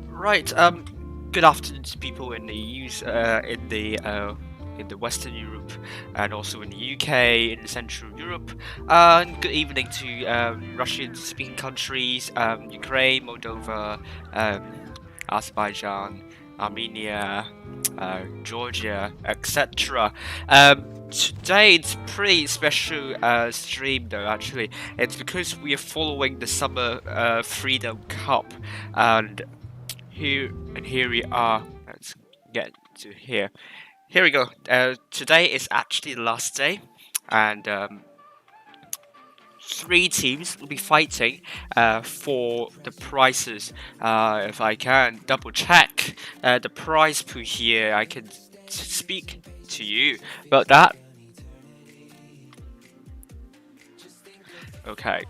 Right. Good afternoon to people in the Western Europe and also in the UK, in Central Europe. And good evening to Russian-speaking countries, Ukraine, Moldova, Azerbaijan, Armenia, Georgia, etc. Today it's pretty special stream though. Actually, it's because we are following the Summer Freedom Cup, and here we are. Let's get to here. Here we go. Today is actually the last day, and 3 teams will be fighting for the prizes. If I can double check the prize pool here, I can speak to you about that. Okay.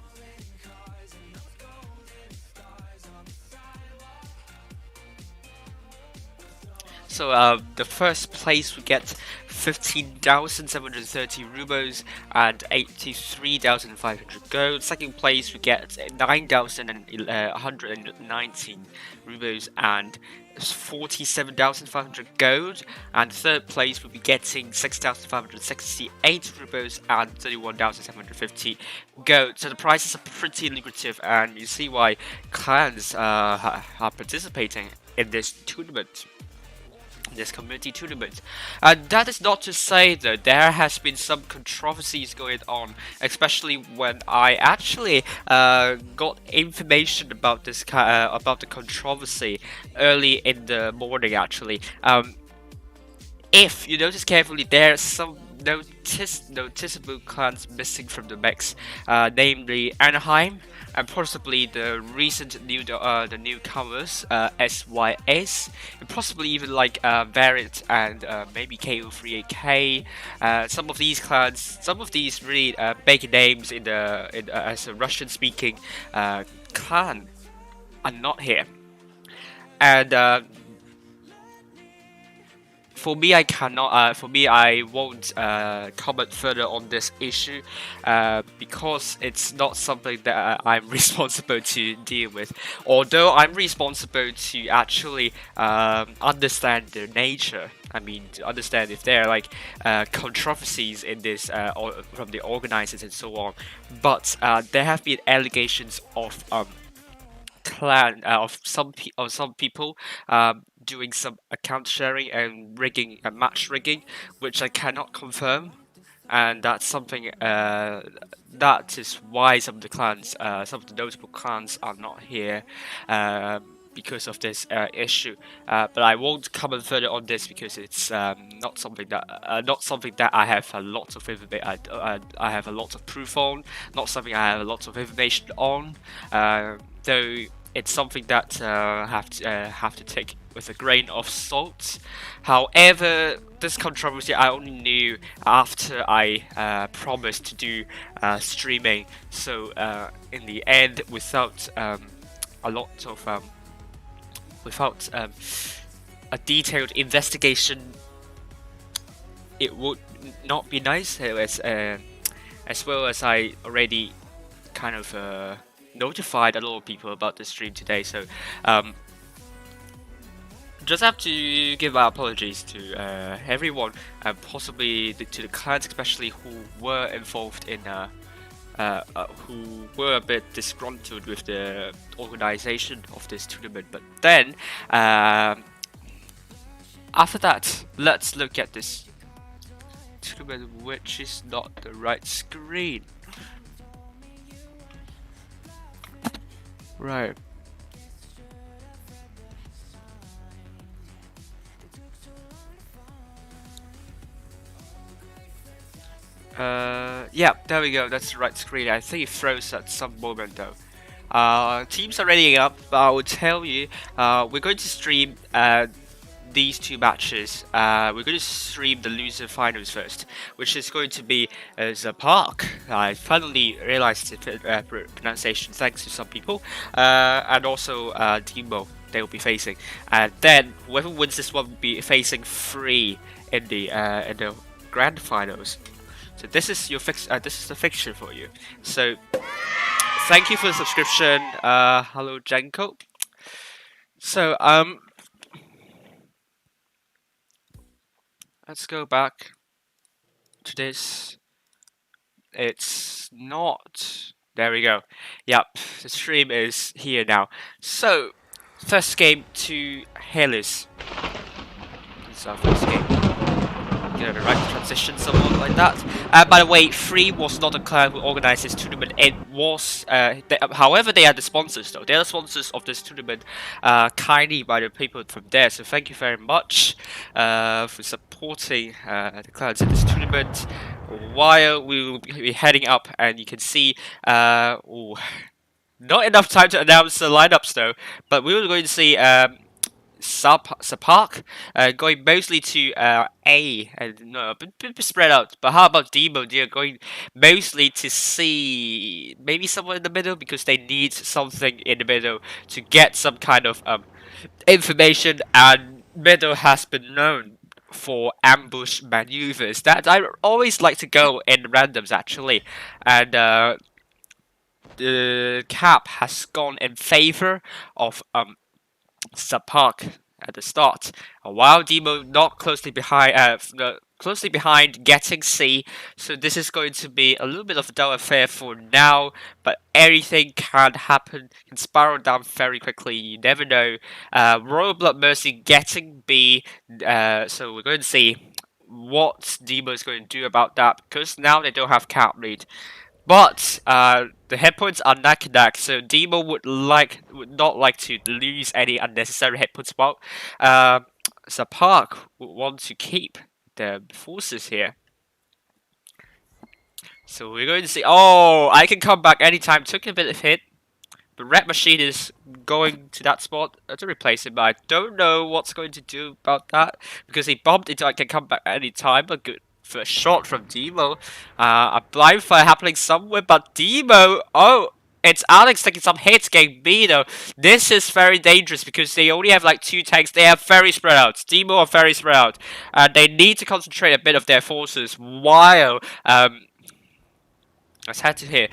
So the first place we get 15,730 rubles and 83,500 gold. Second place we get 9,119 rubles and 47,500 gold. And third place we'll be getting 6,568 rubles and 31,750 gold. So the prices are pretty lucrative, and you see why clans are participating in this tournament. This community tournament. And that is not to say that there has been some controversies going on, especially when I actually got information about this about the controversy early in the morning. Actually, if you notice carefully, there are some noticeable clans missing from the mix, namely Anaheim, and possibly the recent the newcomers, SYS, and possibly even like Variant and maybe KO38K. Some of these clans, some of these really big names as a Russian-speaking clan are not here, and for me, I cannot. For me, I won't comment further on this issue because it's not something that I'm responsible to deal with. Although I'm responsible to actually understand their nature. I mean, to understand if there are like controversies in this from the organizers and so on. But there have been allegations of some people doing some account sharing and rigging and match rigging, which I cannot confirm, and that's something that is why some of the clans, some of the notable clans, are not here. Because of this issue, but I won't comment further on this because it's not something that I have a lot of I have a lot of proof on, not something I have a lot of information on. Though it's something that have to take with a grain of salt. However, this controversy I only knew after I promised to do streaming. So in the end, without a lot of without a detailed investigation, it would not be nice. As well as I already kind of notified a lot of people about the stream today, so just have to give our apologies to everyone, and possibly to the clients, especially who were involved in who were a bit disgruntled with the organization of this tournament. But then, after that, let's look at this tournament, which is not the right screen. Right. Yeah, there we go, that's the right screen. I think it froze at some moment though. Teams are readying up, but I will tell you, we're going to stream these two matches. We're going to stream the loser finals first, which is going to be Zapark. I finally realized the pronunciation thanks to some people, and also DEMOH they will be facing. And then whoever wins this one will be facing FR-E in the grand finals. So this is your this is the fixture for you. So thank you for the subscription. Hello Jenko. So let's go back to this. It's not. There we go. Yep, the stream is here now. So first game to Hellas. This is our first game. Get the right transition, somewhat like that. By the way, FR-E was not a client who organized this tournament. It was, however, they are the sponsors though. They are the sponsors of this tournament, kindly by the people from there. So thank you very much for supporting the clients in this tournament. While we will be heading up, and you can see, ooh, not enough time to announce the lineups though. But we were going to see. Zapark going mostly to A, and no, a bit spread out. But how about DEMOH? They're going mostly to C, maybe somewhere in the middle, because they need something in the middle to get some kind of information. And middle has been known for ambush maneuvers that I always like to go in randoms actually, and the cap has gone in favor of Zapark at the start, while DEMOH not closely behind getting C. So this is going to be a little bit of a dull affair for now, but everything can happen, can spiral down very quickly. You never know. Royal Blood Mercy getting B, so we're going to see what DEMOH is going to do about that, because now they don't have cap lead. But the hit points are neck and neck, so DEMOH would not like to lose any unnecessary hit points. While Zapark would want to keep the forces here. So we're going to see. Oh, I can come back anytime. Took a bit of hit. The Red Machine is going to that spot to replace him. But I don't know what's going to do about that, because he bumped into I can come back anytime. But good. First shot from DEMOH. A blind fire happening somewhere, but DEMOH, oh, it's Alex taking some hits getting B though. This is very dangerous because they only have like 2 tanks. They are very spread out. DEMOH are very spread out. And they need to concentrate a bit of their forces while, let's head to here.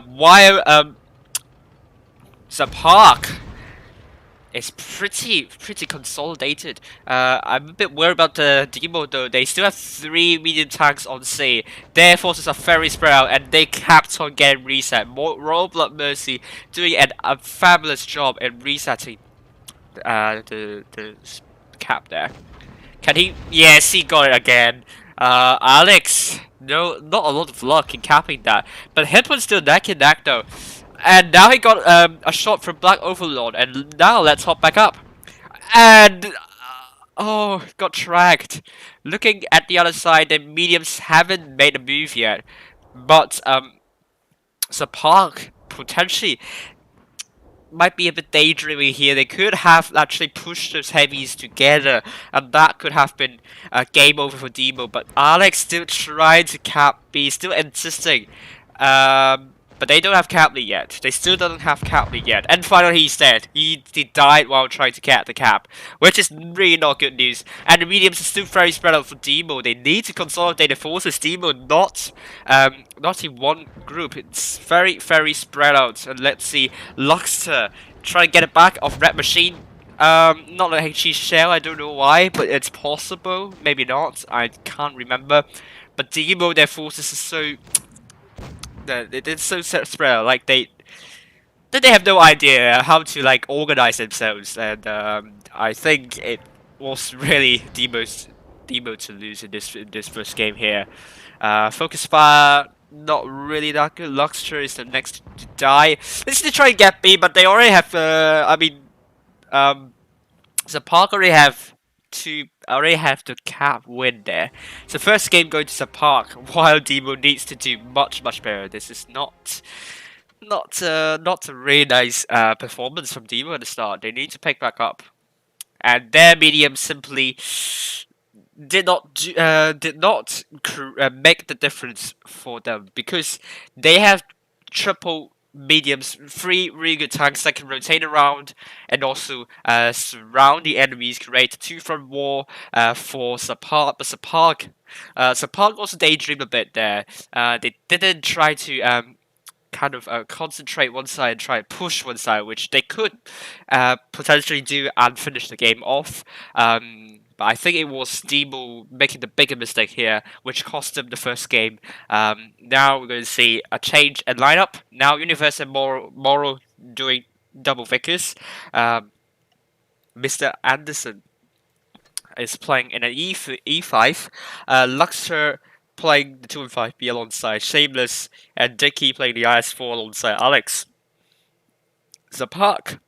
While, Zapark is pretty consolidated. I'm a bit worried about the DEMOH though. They still have 3 medium tanks on C. Their forces are very spread out, and they kept on getting reset. Royal Blood Mercy doing a fabulous job in resetting the cap there. Can he? Yes, he got it again. Alex, no, not a lot of luck in capping that, but Hitman's still neck and neck though. And now he got a shot from Black Overlord, and now let's hop back up. And oh, got tracked. Looking at the other side, the mediums haven't made a move yet, but Zapark potentially might be a bit daydreamy here. They could have actually pushed those heavies together, and that could have been a game over for DEMOH. But Alex still trying to cap B, still insisting. But they don't have cap lead yet. They still don't have cap lead yet. And finally he's dead. He died while trying to get the cap, which is really not good news. And the mediums are still very spread out for DEMOH. They need to consolidate the forces. DEMOH not in one group. It's very, very spread out. And let's see, Luxter try to get it back off Red Machine. Not like HE Shell, I don't know why, but it's possible. Maybe not, I can't remember. But DEMOH, their forces are so... It's so spread out, like they have no idea how to like organize themselves, and I think it was really DEMOH to lose in this first game here. Focus Fire, not really that good. Luxter is the next to die. This is to try and get B, but they already have the Park already have the cap win there. So first game going to the Park, while DEMOH needs to do much better. This is not a really nice performance from DEMOH at the start. They need to pick back up, and their medium simply did not make the difference for them, because they have triple mediums, 3 really good tanks that can rotate around and also surround the enemies, create 2 front wall for Sapark. But Sapark also daydreamed a bit there. They didn't try to kind of concentrate one side and try and push one side, which they could potentially do and finish the game off. But I think it was DEMOH making the bigger mistake here, which cost them the first game. Now we're going to see a change in lineup. Now Universe and Moro doing double vicars. Mr. Anderson is playing in an E5. Luxter playing the 2 and 5B alongside Shameless, and Dicky playing the IS4 alongside Alex. Zapark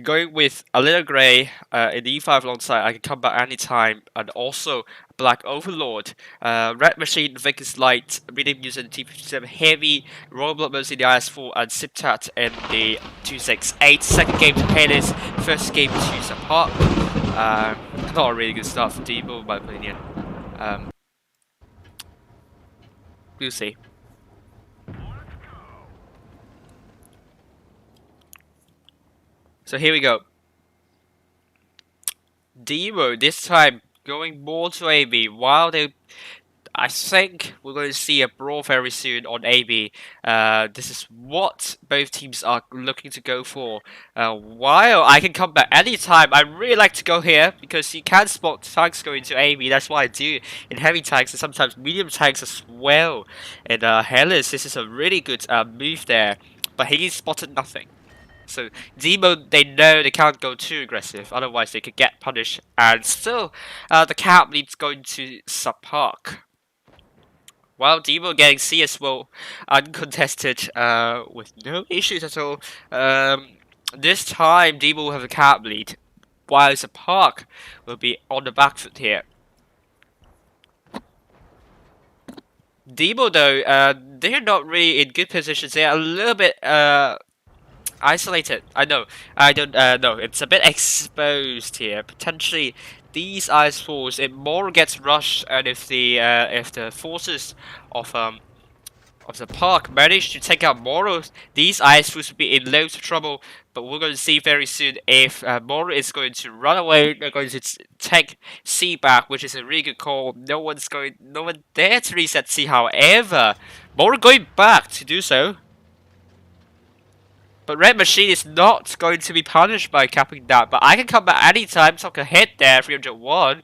going with a little grey in the E5 alongside I Can Come Back Anytime, and also Black Overlord. Red Machine, Vicus Light, Reading using the T57 Heavy, Royal Blood Mercy in the IS4, and Siptat in the 268. Second game to Payless, first game to Zapark. Not a really good start for DEMOH in my opinion. We'll see. So here we go. DEMOH this time going more to AB, while I think we're going to see a brawl very soon on AB. This is what both teams are looking to go for. While I Can Come Back Anytime, I really like to go here because you can spot tanks going to AB. That's what I do in heavy tanks and sometimes medium tanks as well. And Hellas, this is a really good move there, but he spotted nothing. So DEMOH, they know they can't go too aggressive, otherwise they could get punished. And still, the cap leads going to Zapark. While DEMOH getting C as well, uncontested, with no issues at all. This time DEMOH will have a cap lead, while Zapark will be on the back foot here. DEMOH though, they're not really in good positions. They're a little bit isolated. I know. I don't know. It's a bit exposed here. Potentially, these IS4s, if more gets rushed, and if the forces of the Park manage to take out Moro, these IS4s will be in loads of trouble. But we're going to see very soon if Moro is going to run away. They're going to take C back, which is a really good call. No one dare to reset C. However, Moro going back to do so. But Red Machine is not going to be punished by capping that. But I Can Come Back Anytime, took a hit there, 301.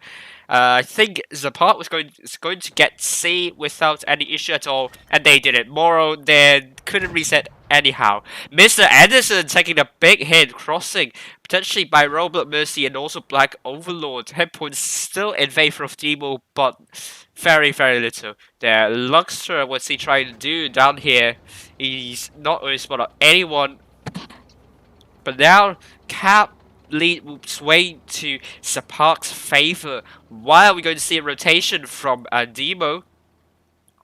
I think Zapark was going to get C without any issue at all, and they did it. Moro then couldn't reset anyhow. Mr. Anderson taking a big hit, crossing potentially by Royal Blood Mercy and also Black Overlord. Hit points still in favor of DEMOH, but very little there. Luxter, what's he trying to do down here? He's not really spotted anyone. But now cap lead will sway to Zapark's favor, while we're going to see a rotation from DEMOH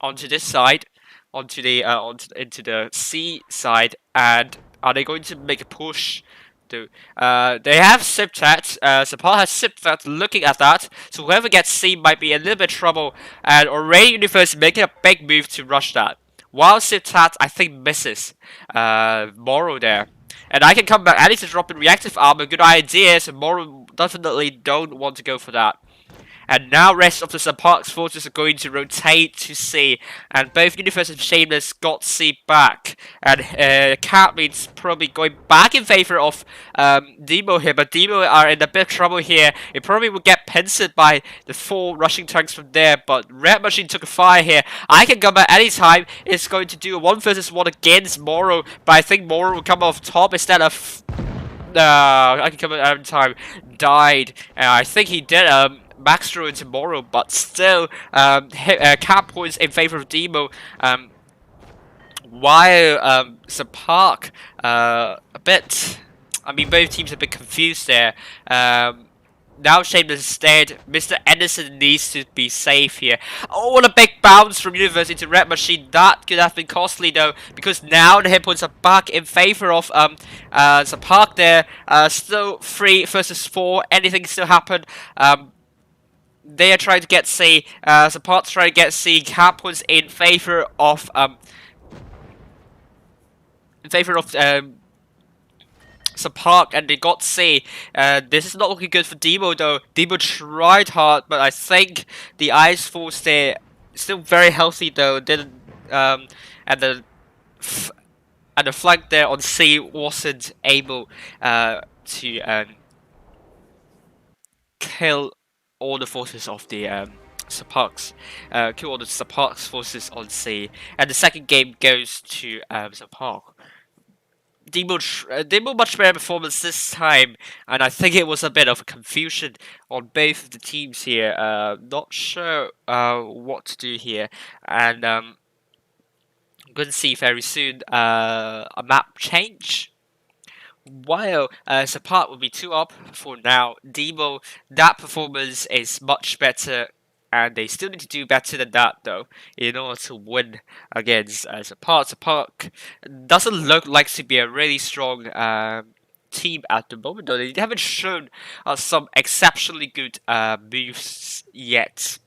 onto this side, into the C side. And are they going to make a push? They have Siptat. Zapark has Siptat looking at that, so whoever gets C might be in a little bit of trouble. And already Universe making a big move to rush that. while Siptat, I think, misses Moro there. And I can come back. I need to drop in reactive armor. Good idea. So Moro definitely don't want to go for that. And now rest of the Sparks forces are going to rotate to C. And both Universe and Shameless got C back. And Catman's probably going back in favor of DEMOH here. But DEMOH are in a bit of trouble here. It probably will get pincered by the 4 rushing tanks from there. But Red Machine took a fire here. I can come back anytime. It's going to do a 1 versus 1 against Moro. But I think Moro will come off top instead of... I can come at any time. Died. I think he did max throw into Moro, but still cap points in favor of DEMOH. While Spark a bit, I mean, both teams are a bit confused there. Now Shameless is dead. Mr. Anderson needs to be safe here. Oh, what a big bounce from Universe into Red Machine. That could have been costly though, because now the hit points are back in favor of Spark there. Still 3 versus 4. Anything still happen. They are trying to get C. Spark's trying to get C. Cap points in favor of Spark, and they got C. This is not looking good for DEMOH though. DEMOH tried hard, but I think the Ice Force there still very healthy though. Didn't and the flank there on C wasn't able to kill all the forces of the Sparks. Kill all the Sparks forces on C, and the second game goes to Spark. DEMOH much better performance this time, and I think it was a bit of a confusion on both of the teams here. Not sure what to do here, and I'm going to see very soon a map change. While Spark will be 2 up for now, DEMOH, that performance is much better. And they still need to do better than that, though, in order to win against Spark. Spark doesn't look like to be a really strong team at the moment, though. They haven't shown some exceptionally good moves yet,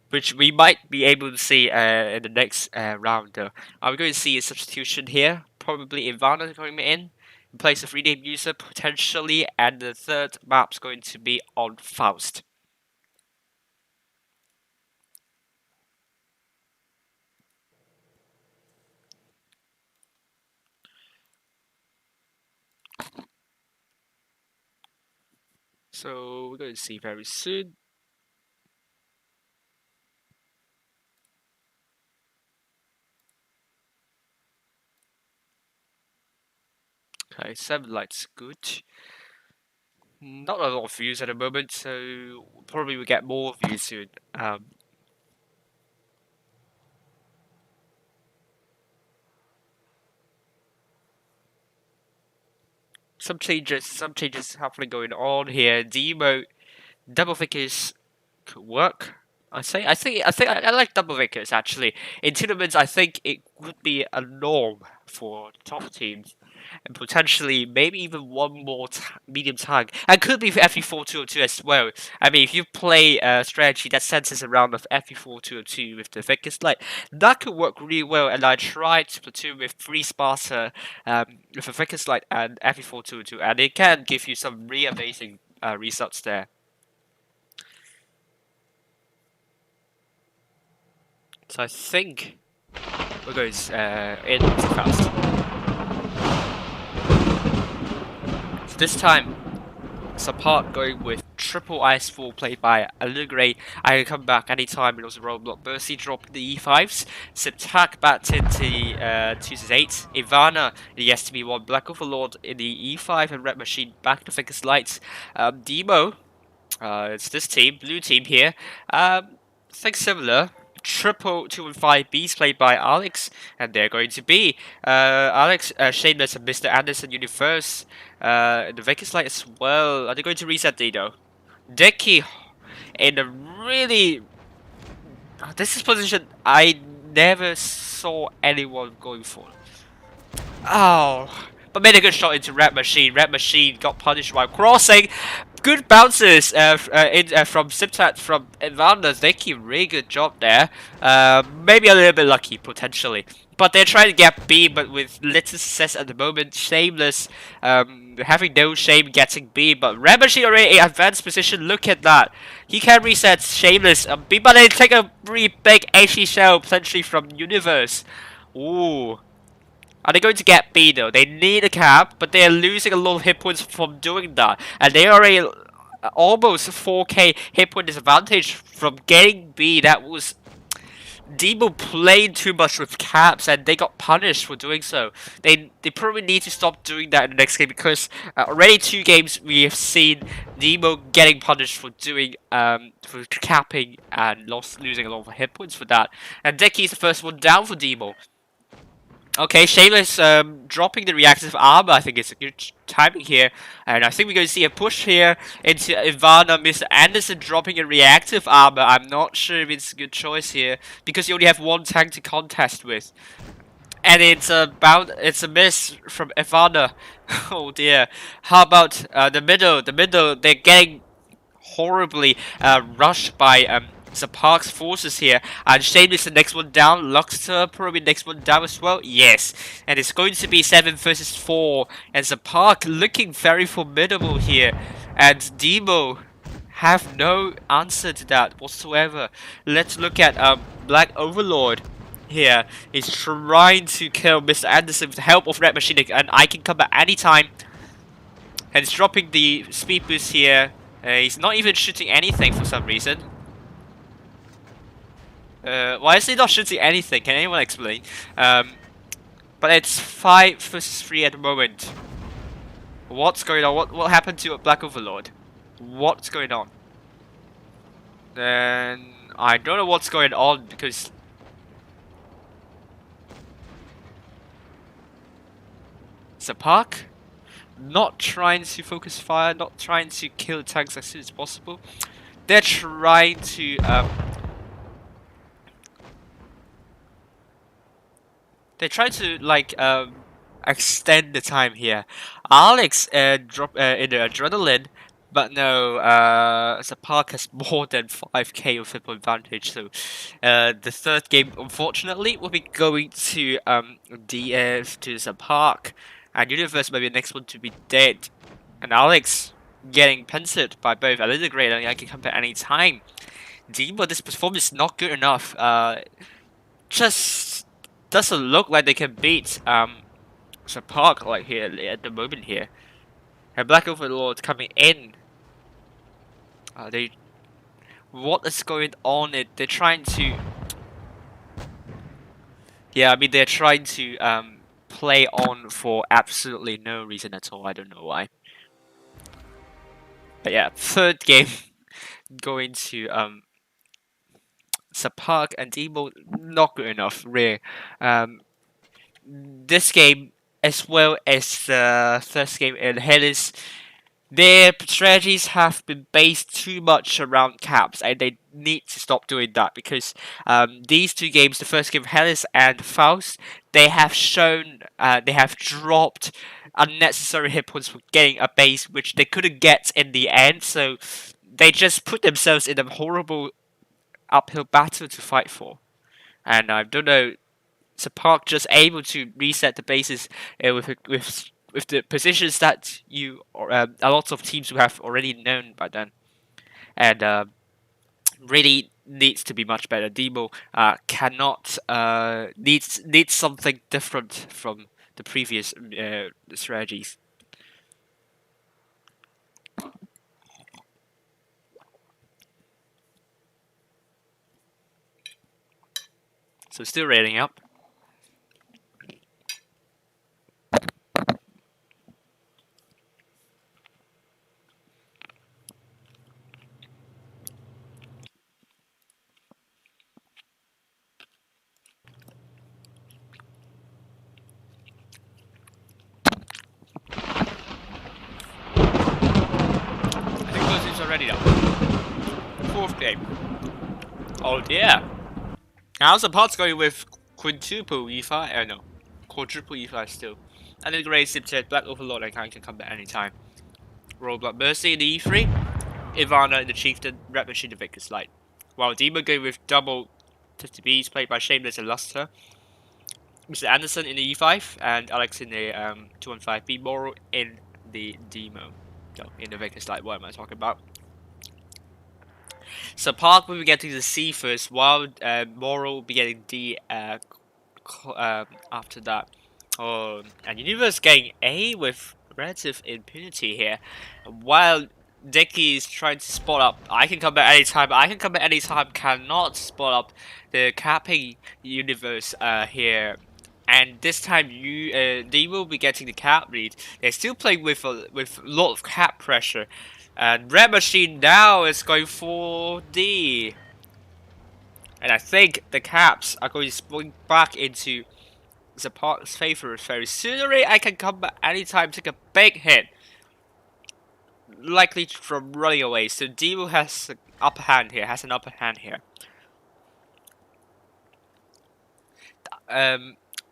which we might be able to see in the next round, though. We're going to see a substitution here. Probably Ivana going in place of FR-EEdom user, potentially. And the third map's going to be on Faust. So we're going to see very soon. Okay, 7 lights, good. Not a lot of views at the moment, so probably we'll get more views soon. Some changes happening going on here. DEMOH double figures could work. I like double figures actually. In tournaments, I think it would be a norm for the top teams, and potentially maybe even one more medium tank. And could be for FE-4-202 as well. I mean, if you play a strategy that centers around of FE-4-202 with the thickest light, that could work really well. And I tried to platoon with 3 Sparta with the thickest light and FE-4-202, and it can give you some really amazing results there. So I think we're going in too fast. So this time, Spark going with triple Ice Fall played by Alugray. I can come back anytime. It was a roadblock. Mercy dropped the E5s. Siptak backed into the 2-8. Ivana, the STB1. Black Overlord in the E5 and Red Machine back to Thickest Lights. DEMOH, it's this team, blue team here. Think similar. Triple 2 and 5 Bs played by Alex, and they're going to be Alex, Shameless, and Mr. Anderson Universe. The Vegas Light as well. Are they going to reset Dido? Dicky in a really. This is position I never saw anyone going for. Oh, but made a good shot into Red Machine. Red Machine got punished while crossing. Good bounces from Siptat from Ivana. They keep really good job there. Maybe a little bit lucky potentially, But they're trying to get B, but with little success at the moment. Shameless, having no shame getting B, but Red Machine already in advanced position. Look at that. He can reset Shameless B, but they take a really big HE shell potentially from Universe. Ooh. Are they going to get B though? They need a cap, but they are losing a lot of hit points from doing that. And they are already almost 4k hit point disadvantage from getting B. That was... DEMOH played too much with caps and they got punished for doing so. They probably need to stop doing that in the next game because already 2 games we have seen DEMOH getting punished for doing for capping and losing a lot of hit points for that. And Decky is the first one down for DEMOH. Okay, Shameless dropping the reactive armor. I think it's a good timing here. And I think we're going to see a push here into Ivana. Mr. Anderson dropping a reactive armor. I'm not sure if it's a good choice here. Because you only have 1 tank to contest with. And it's a miss from Ivana. Oh dear. How about the middle? The middle, they're getting horribly rushed by Park's forces here, and Shane is the next one down. Luxter probably next one down as well. Yes, and it's going to be 7 versus 4, and Park looking very formidable here, and DEMOH have no answer to that whatsoever. Let's look at Black Overlord. Here, he's trying to kill Mr. Anderson with the help of Red Machine, and I can come back anytime. And he's dropping the speed boost here. He's not even shooting anything for some reason. Why is he not shooting anything? Can anyone explain? But it's 5 versus 3 at the moment. What's going on? What happened to Black Overlord? What's going on? Then I don't know what's going on because Park not trying to focus fire, not trying to kill tanks as soon as possible. They're trying to like extend the time here. Alex drop in the adrenaline, but no, Park has more than 5k of hit point advantage. So the third game, unfortunately, will be going to DF to Park, and Universe may be the next one to be dead. And Alex getting pensive by both Eliminate and I can come back any time. DEMOH, this performance is not good enough. Just doesn't look like they can beat Park like here at the moment here. And Black Overlord coming in. What is going on? They're trying to. Yeah, I mean they're trying to play on for absolutely no reason at all. I don't know why. But yeah, third game going to Park and DEMOH, not good enough, really. This game, as well as the first game in Hellas, their strategies have been based too much around caps, and they need to stop doing that because these 2 games, the first game Hellas and Faust, they have shown they have dropped unnecessary hit points for getting a base which they couldn't get in the end, so they just put themselves in a horrible uphill battle to fight for. And I don't know, Park just able to reset the bases with the positions that a lot of teams will have already known by then, and really needs to be much better. DEMOH cannot needs something different from the previous strategies. So still rating up. Already done. 4th game. Oh dear. How's the Park's going with quintuple E5? No. Quadruple E5 still. And then Grey Zip said Black Overlord and can come back anytime. Roadblock Mercy in the E3. Ivana in the Chieftain. Red Machine the Vickers Light. While DEMOH going with double 50Bs played by Shameless and Luster. Mr. Anderson in the E5 and Alex in the 215B, Moro in the DEMOH. No, in the Vegas Light. What am I talking about? So Park will be getting the C first, while Moro will be getting D after that. Oh, and Universe getting A with relative impunity here, while Dicky is trying to spot up. I can come back anytime. I can come back anytime. Cannot spot up the capping Universe here. And this time, they will be getting the cap lead. They're still playing with a lot of cap pressure, and Red Machine now is going for D. And I think the caps are going to swing back into the Park's favor very soon. I can come back anytime, take a big hit, likely from running away. So DEMOH has an upper hand here.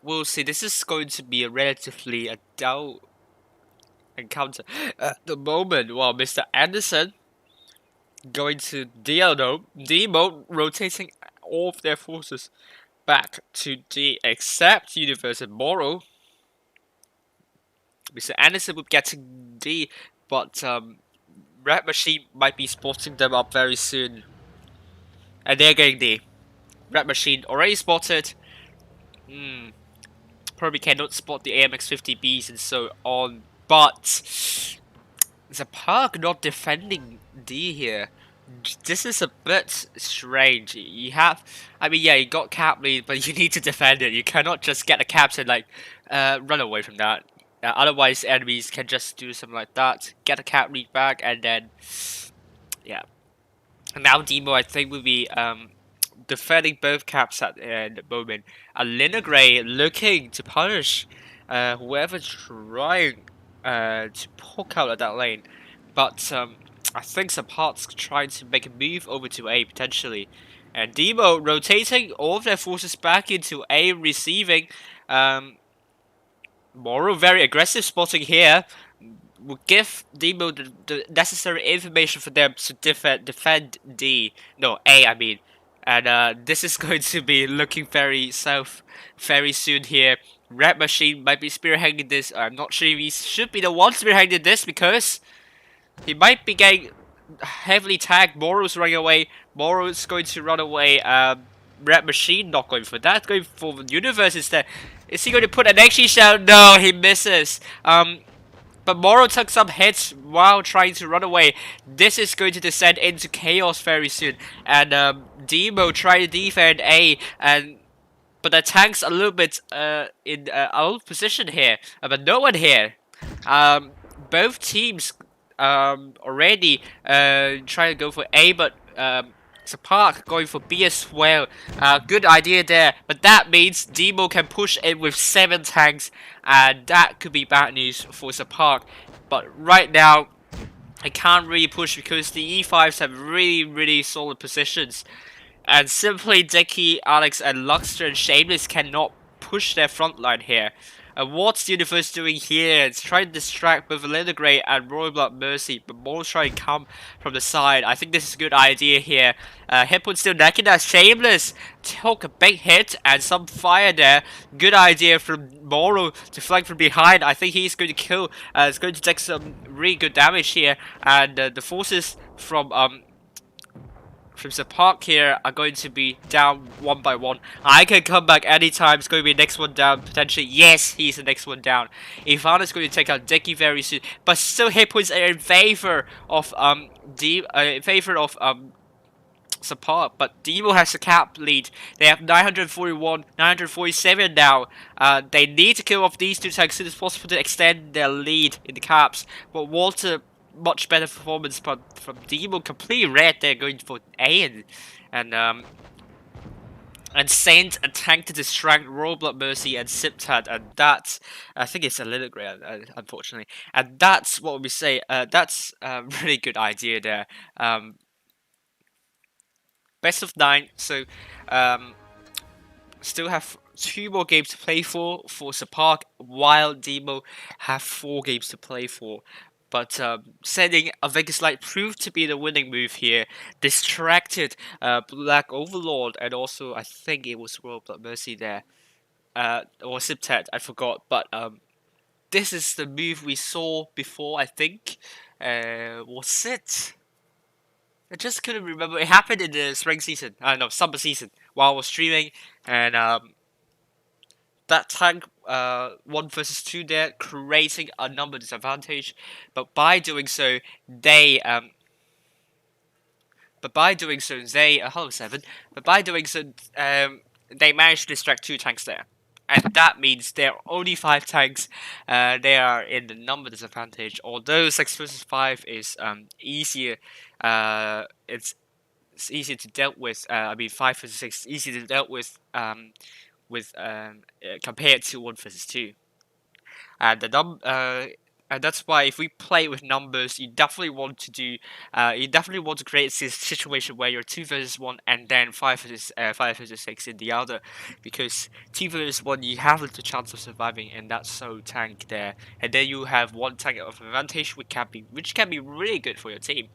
We'll see. This is going to be a relatively a dull encounter at the moment. While Mr. Anderson going to DEMOH rotating all of their forces back to D, except Universe and Moro. Mr. Anderson will get to D, but Red Machine might be spotting them up very soon. And they're getting D. Red Machine already spotted. Probably cannot spot the AMX-50Bs and so on, but the Park not defending D here. This is a bit strange. You have, I mean, yeah, you got cap lead, but you need to defend it. You cannot just get a caps and like run away from that. Otherwise, enemies can just do something like that, get a cap lead back, and then yeah. And now DEMOH, I think, will be defending both caps at the moment. Linagray looking to punish whoever trying to poke out at that lane, but I think some parts trying to make a move over to A potentially, and DEMOH rotating all of their forces back into A, receiving. Moro very aggressive spotting here. Will give DEMOH the necessary information for them to defend D. No, A, I mean. And this is going to be looking very south very soon here. Red Machine might be spearheading this. I'm not sure if he should be the one spearheading this because he might be getting heavily tagged. Moro's running away. Moro's going to run away. Red Machine not going for that. Going for Universe instead. Is he going to put an XG shell? No, he misses. But Moro took some hits while trying to run away. This is going to descend into chaos very soon. And DEMOH trying to defend A, but the tank's a little bit in out of position here. But no one here. Both teams already trying to go for A, but Park going for B as well. Good idea there, but that means DEMOH can push in with 7 tanks, and that could be bad news for Park. But right now, I can't really push because the E5s have really solid positions, and simply Dicky, Alex, and Luxter and Shameless cannot push their front line here. And what's the Universe doing here? It's trying to distract both Linagray and Royal Blood Mercy, but Moro's trying to come from the side. I think this is a good idea here. Hipwood still necking that Shameless. Took a big hit and some fire there. Good idea from Moro to flank from behind. I think he's going to kill. It's going to take some really good damage here. And the forces from the Park here are going to be down one by one. I can come back anytime. It's going to be the next one down potentially. Yes, he's the next one down. Ivana's going to take out Dicky very soon, but still hit points are in favor of Park. But DEMOH has a cap lead. They have 941, 947 now. They need to kill off these two tanks as soon as possible to extend their lead in the caps. But Walter, much better performance from DEMOH, completely red there, going for A, and sent a tank to distract Royal Blood Mercy and Siptad, and that's, I think it's a little grey, unfortunately, and that's what we say. That's a really good idea there. Best of 9, so still have 2 more games to play for Park, while DEMOH have 4 games to play for. But sending a Vegas Light proved to be the winning move here. Distracted Black Overlord, and also I think it was Royal Blood Mercy there. or Siptet, I forgot, but this is the move we saw before, I think. Was it? I just couldn't remember. It happened in the spring season. No, summer season while I was streaming, and that tank 1 versus 2 there, creating a number disadvantage. But by doing so, they hello Seven. But by doing so, they managed to distract 2 tanks there. And that means there are only 5 tanks. They are in the number disadvantage. Although 6 versus 5 is easier, it's easier to deal with. I mean, 5 versus 6 is easier to deal with compared to 1 versus 2. And and that's why if we play with numbers, you definitely want to do, you definitely want to create this situation where you're 2 versus 1 and then 5 versus 6 in the other, because 2 versus 1 you have the chance of surviving, and that's so tank there, and then you have 1 tank of advantage, which can be really good for your team.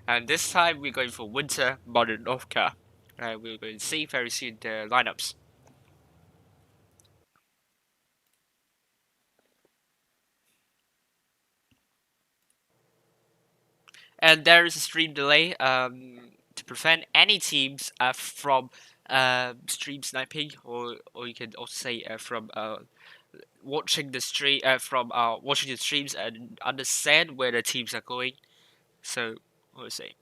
And this time we're going for Winter Modern Novka. We're going to see very soon the lineups. And there is a stream delay to prevent any teams from stream sniping, or you can also say from watching the stream watching the streams and understand where the teams are going. So what say?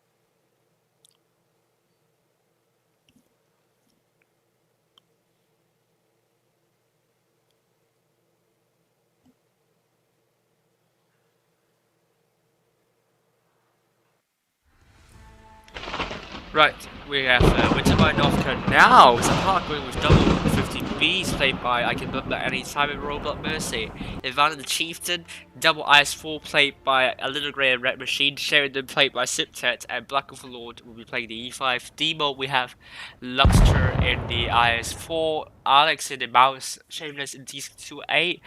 Right, we have Winter by Northcote now. It's a park going with double 50Bs played by I Can Bloodlet any time in Roblox Mercy. Ivana the Chieftain, double IS4 played by A Little Grey and Red Machine, Sheridan played by Siptet, and Black Overlord will be playing the E5. DEMOH we have Luxter in the IS4, Alex in the Mouse, Shameless in T28,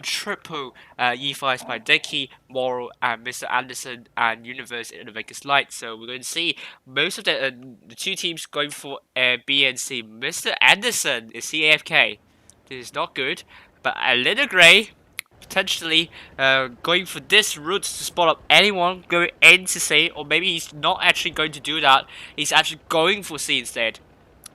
triple E5s by Dicky, Moral, and Mr. Anderson, and Universe in the Vegas Light. So we're going to see most of the 2 teams going for B and C. Mr. Anderson is CAFK. This is not good, but A Little Grey potentially going for this route to spot up anyone going into C, or maybe he's not actually going to do that. He's actually going for C instead,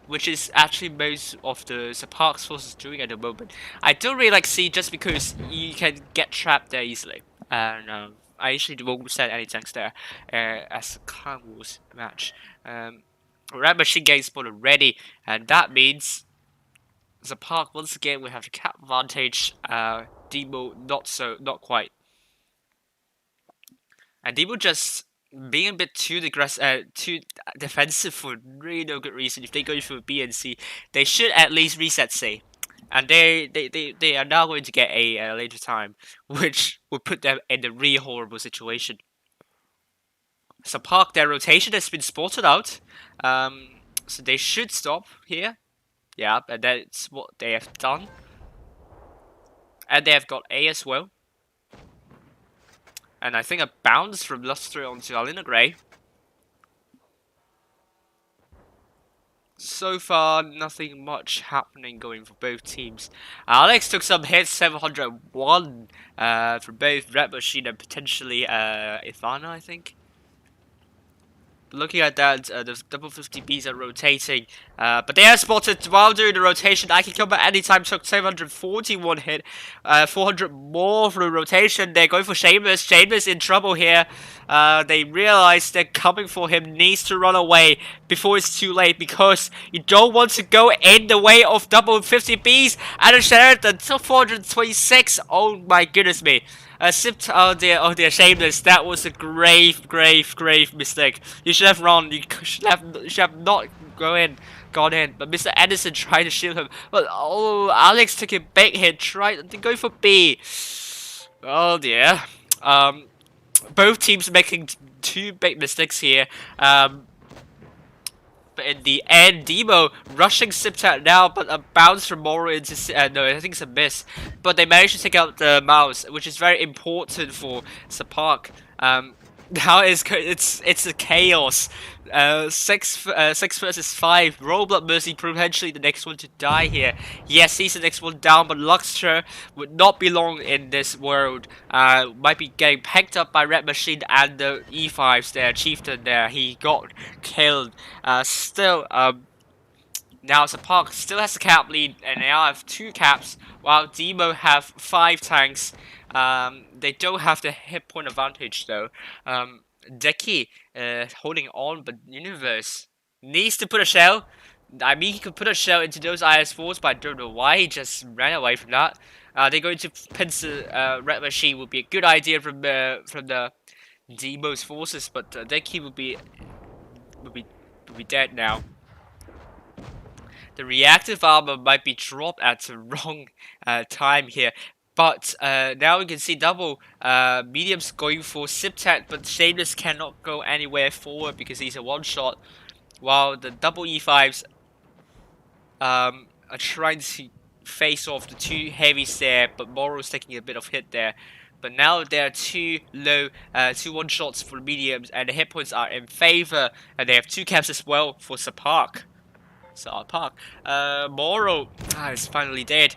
which is actually most of the Park's forces doing at the moment. I don't really like C just because you can get trapped there easily. And I usually won't set any tanks there as a Clan Wars match. Red Machine Gang spotted ready, and that means the Park once again will have the cap advantage. DEMOH not quite. And DEMOH just being a bit too defensive for really no good reason. If they go for B and C, they should at least reset C. And they are now going to get a later time, which would put them in a really horrible situation. So Park, their rotation has been spotted out. So they should stop here. Yeah, and that's what they have done. And they have got A as well. And I think a bounce from Lustre onto Alina Grey. So far, nothing much happening going for both teams. Alex took some hits, 701 from both Red Machine and potentially Ivana, I think. Looking at that, the double 50Bs are rotating, but they are spotted while doing the rotation. I Can Come Back anytime took 741 hit, 400 more through rotation. They're going for Shameless. Shameless in trouble here. They realize they're coming for him, needs to run away before it's too late, because you don't want to go in the way of double 50Bs. And Sheridan took 426. Oh my goodness me. Oh dear, Shameless. That was a grave mistake. You should have run. You should have not gone in. But Mr. Anderson tried to shield him. But Alex took a big hit. Tried to go for B. Oh dear. Both teams making 2 big mistakes here. But in the end, DEMOH rushing Siptat now, but a bounce from Moro into... no, I think it's a miss. But they managed to take out the mouse, which is very important for Sapark. Now it's a chaos. 6 versus 5. Roblox Mercy potentially the next one to die here. Yes, he's the next one down, but Luxor would not belong in this world. Might be getting picked up by Red Machine and the E5s there. Chieftain there, he got killed. Still, now Park still has the cap lead, and they all have 2 caps, while DEMOH have 5 tanks. They don't have the hit point advantage though. Deki holding on, but Universe needs to put a shell. I mean, he could put a shell into those IS4s, but I don't know why he just ran away from that. They're going to pincer Red Machine would be a good idea from the DEMOH's forces, but Deki would be dead now. The reactive armor might be dropped at the wrong time here. But now we can see double mediums going for Siptat, but Shameless cannot go anywhere forward because he's a one-shot. While the double E5s are trying to face off the 2 heavies there, but Moro's taking a bit of hit there. But now there are 2 low, 2 one-shots for mediums, and the hit points are in favor, and they have 2 caps as well for Park. Moro is finally dead.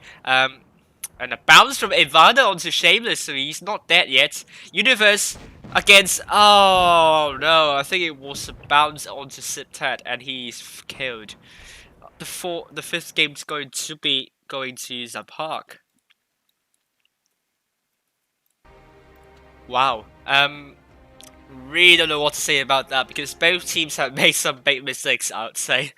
And a bounce from Ivana onto Shameless, so he's not dead yet. Universe against... Oh, no. I think it was a bounce onto Siptat, and he's killed. The 5th game's going to be going to Park. Wow. Really don't know what to say about that, because both teams have made some big mistakes, I would say.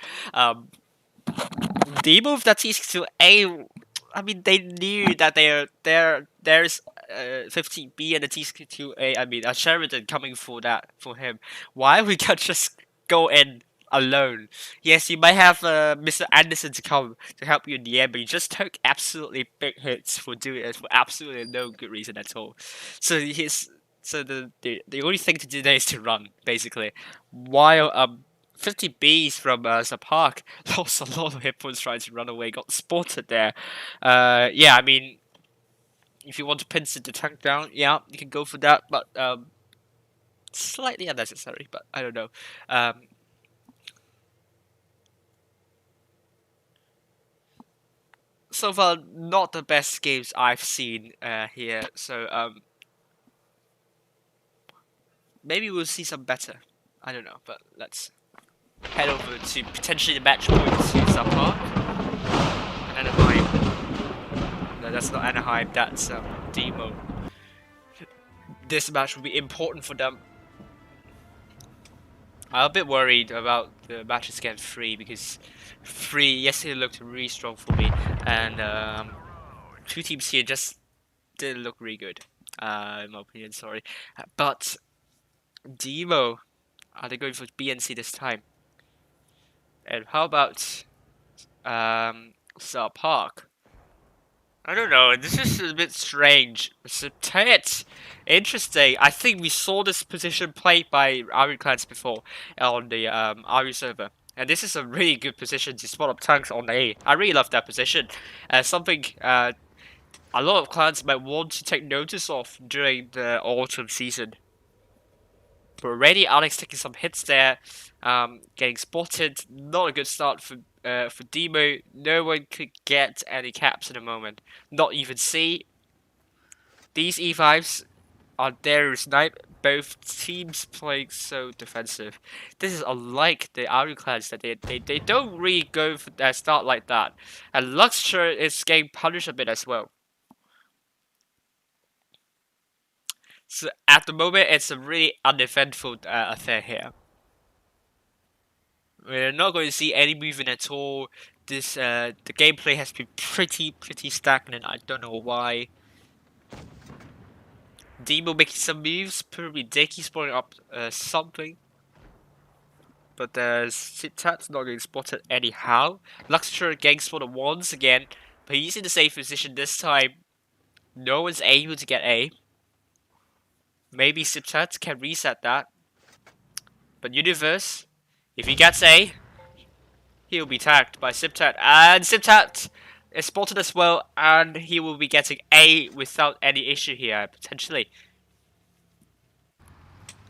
DEMOH that TC2A, I mean, they knew that there's 15B and the TC2A, I mean, a Sheridan coming for him. Why we can't just go in alone? Yes, you might have Mr. Anderson to come to help you in the end, but you just took absolutely big hits for doing it for absolutely no good reason at all. So the only thing to do there is to run, basically. While 50 Bs from Park lost a lot of hit points trying to run away, got spotted there. Yeah, I mean, if you want to pincer the tank down, yeah, you can go for that, but slightly unnecessary, but I don't know. So far, not the best games I've seen here, so maybe we'll see some better. I don't know, but let's head over to potentially the match point to Park. Anaheim. No, that's not Anaheim, that's DEMOH. This match will be important for them. I'm a bit worried about the matches against 3 because 3 yesterday looked really strong for me, and 2 teams here just didn't look really good, in my opinion, sorry. But DEMOH, are they going for BNC this time? And how about Park? I don't know, this is a bit strange. It's interesting. I think we saw this position played by Ari clans before on the Ari server. And this is a really good position to spot up tanks on A. I really love that position. Something a lot of clans might want to take notice of during the autumn season. But already Alex taking some hits there, getting spotted. Not a good start for DEMOH. No one could get any caps at the moment. Not even C. These E5s are there to snipe. Both teams playing so defensive. This is unlike the Aru clans that they don't really go for that start like that. And Luxor is getting punished a bit as well. So at the moment, it's a really uneventful affair here. We're not going to see any movement at all. This the gameplay has been pretty stagnant. I don't know why. DEMOH making some moves, probably Deki spotting up something. But Siptat's not getting spotted anyhow. Luxor getting spotted once again, but he's in the safe position this time. No one's able to get A. Maybe Siptat can reset that. But Universe, if he gets A, he'll be tagged by Siptat. And Siptat is spotted as well, and he will be getting A without any issue here, potentially.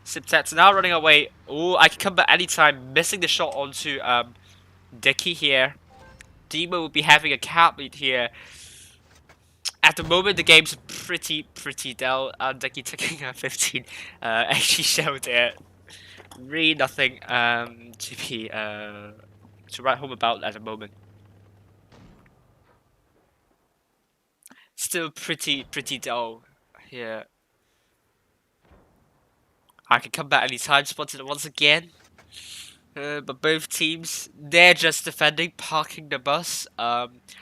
Siptet's now running away. Oh, I can come back anytime. Missing the shot onto Dicky here. DEMOH will be having a cap lead here. At the moment, the game's pretty dull. Dicky taking a 15 actually shell there. Really nothing to be to write home about at the moment. Still pretty dull here. I can come back anytime. Spotted it once again. But both teams, they're just defending, parking the bus.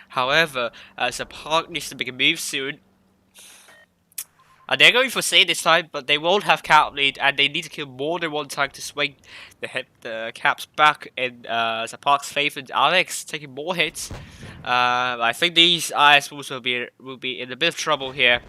However, so Park needs to make a move soon. They're going for C this time, but they won't have cap lead, and they need to kill more than one time to swing the caps back in the Park's favor. Alex taking more hits. I think these IS will be in a bit of trouble here.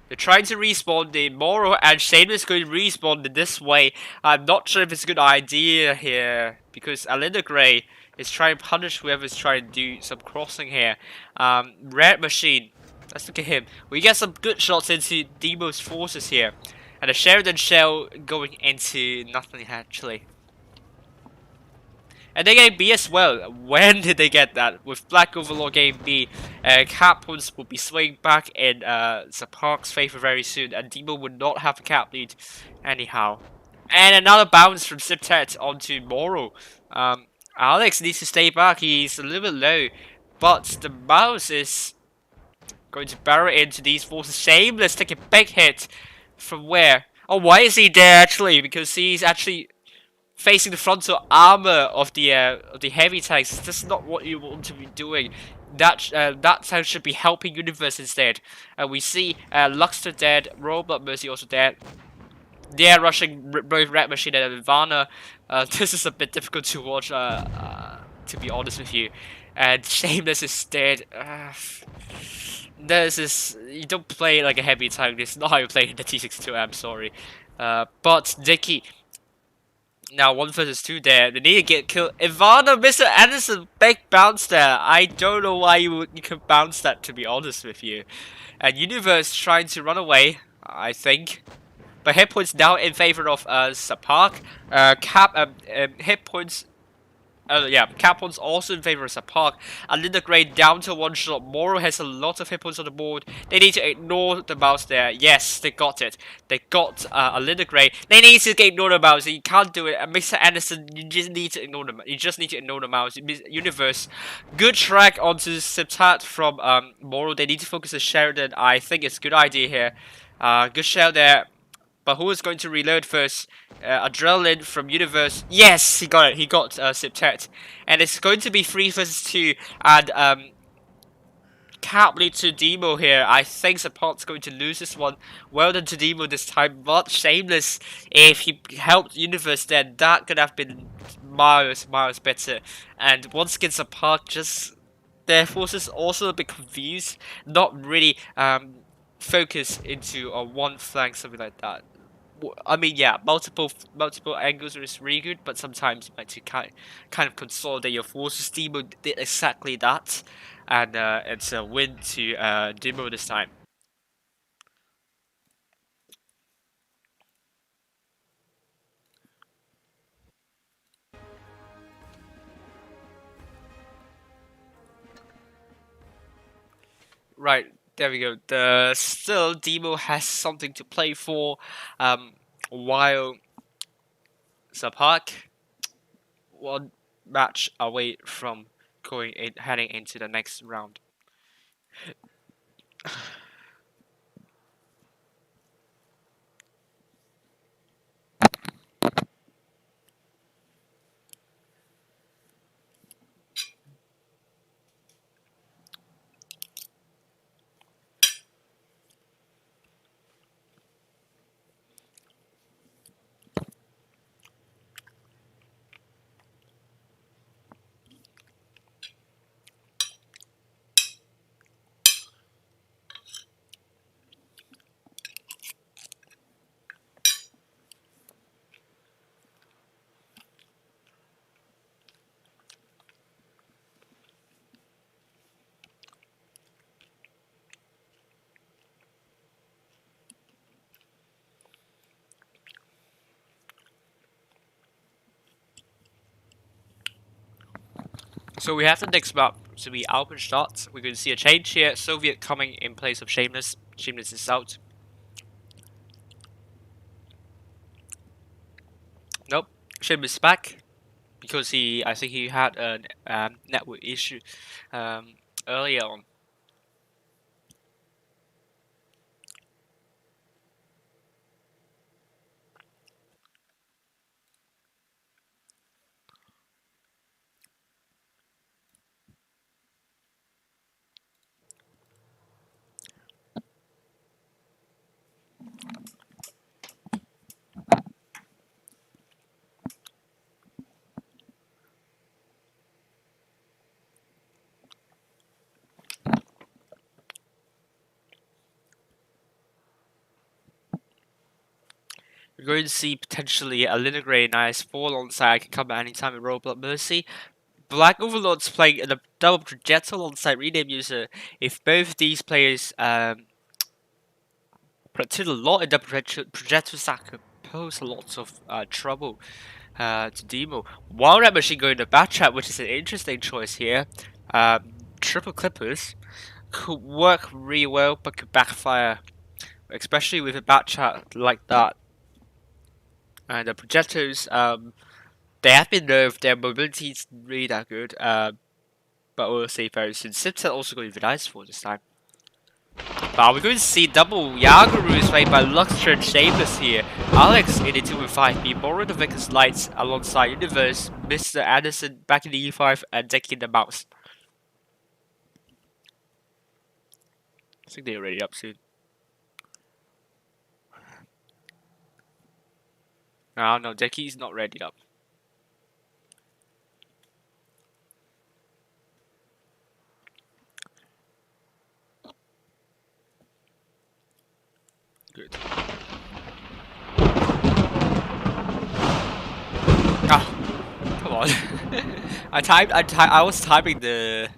They're trying to respawn the Moro, and Shane is going to respawn in this way. I'm not sure if it's a good idea here, because Alinda Gray is trying to punish whoever's trying to do some crossing here. Red Machine, let's look at him. We get some good shots into DEMOH's forces here. And a Sheridan shell going into nothing actually. And they get B as well. When did they get that? With Black Overlord getting B, cap points will be swinging back in the Park's favor very soon, and DEMOH would not have a cap lead anyhow. And another bounce from Siptet onto Moro. Alex needs to stay back. He's a little bit low, but the mouse is going to barrel into these forces. Shameless take a big hit from where? Oh, why is he there actually? Because he's actually facing the frontal armor of the heavy tanks. That's not what you want to be doing. That tank should be helping Universe instead. We see Luxter dead, Robot Mercy also dead. They're rushing both Red Machine and Ivana. This is a bit difficult to watch, to be honest with you. And Shameless is dead. This is, you don't play like a heavy tank. This is not how you play in the T62. I'm sorry. But Dicky. Now 1 versus 2 there. They need to get killed. Ivana, Mr. Anderson, big bounce there. I don't know why you could bounce that, to be honest with you. And Universe trying to run away, I think. But hit points now in favor of Sapark. Hit points. Cap points also in favor of Sapark. Alinda Gray down to 1 shot. Moro has a lot of hit points on the board. They need to ignore the mouse there. Yes, they got it. They got Alinda Gray. They need to ignore the mouse. You can't do it. Mr. Anderson, you just need to ignore the. You just need to ignore the mouse. Universe, good track onto Septat from Moro. They need to focus on Sheridan. I think it's a good idea here. Good shell there. But who is going to reload first? Adrenaline from Universe. Yes, he got it. He got Septet. And it's going to be 3 versus 2. And cap lead to DEMOH here. I think Support's going to lose this one. Well done to DEMOH this time. But Shameless, if he helped Universe then, that could have been miles better. And once again, Support just, their forces also a bit confused. Not really focus into one flank, something like that. I mean, yeah, multiple angles is really good, but sometimes you like to kind of consolidate your forces. DEMOH did exactly that, and it's a win to DEMOH this time. Right, there we go. Still DEMOH has something to play for, while Zapak one match away from heading into the next round. So we have the next map to be Alpenstadt. We're going to see a change here. Soviet coming in place of Shameless. Shameless is out. Nope. Shameless is back. Because I think he had a network issue earlier on. We're going to see potentially a Leningrad nice fall alongside can come at any time with Roblox Mercy. Black Overlord's playing a double projectile alongside rename user. If both these players put a lot in the projectiles, that could pose a lot of trouble to DEMOH. While Red Machine going to Backtrap, which is an interesting choice here. Triple Clippers could work really well, but could backfire, especially with a Backtrap like that. And the projectors, they have been nerfed. Their mobility is really that good. But we'll see very soon. Simset also going to be nice for this time. But we're going to see double Yagaroos played by Luxor and Shameless here. Alex in the 2 and 5B, borrowing the Vickers Lights alongside Universe, Mr. Anderson back in the E5, and decking the Mouse. I think they're already up soon. No, Decky's not ready up. Good. Ah, come on. I was timing the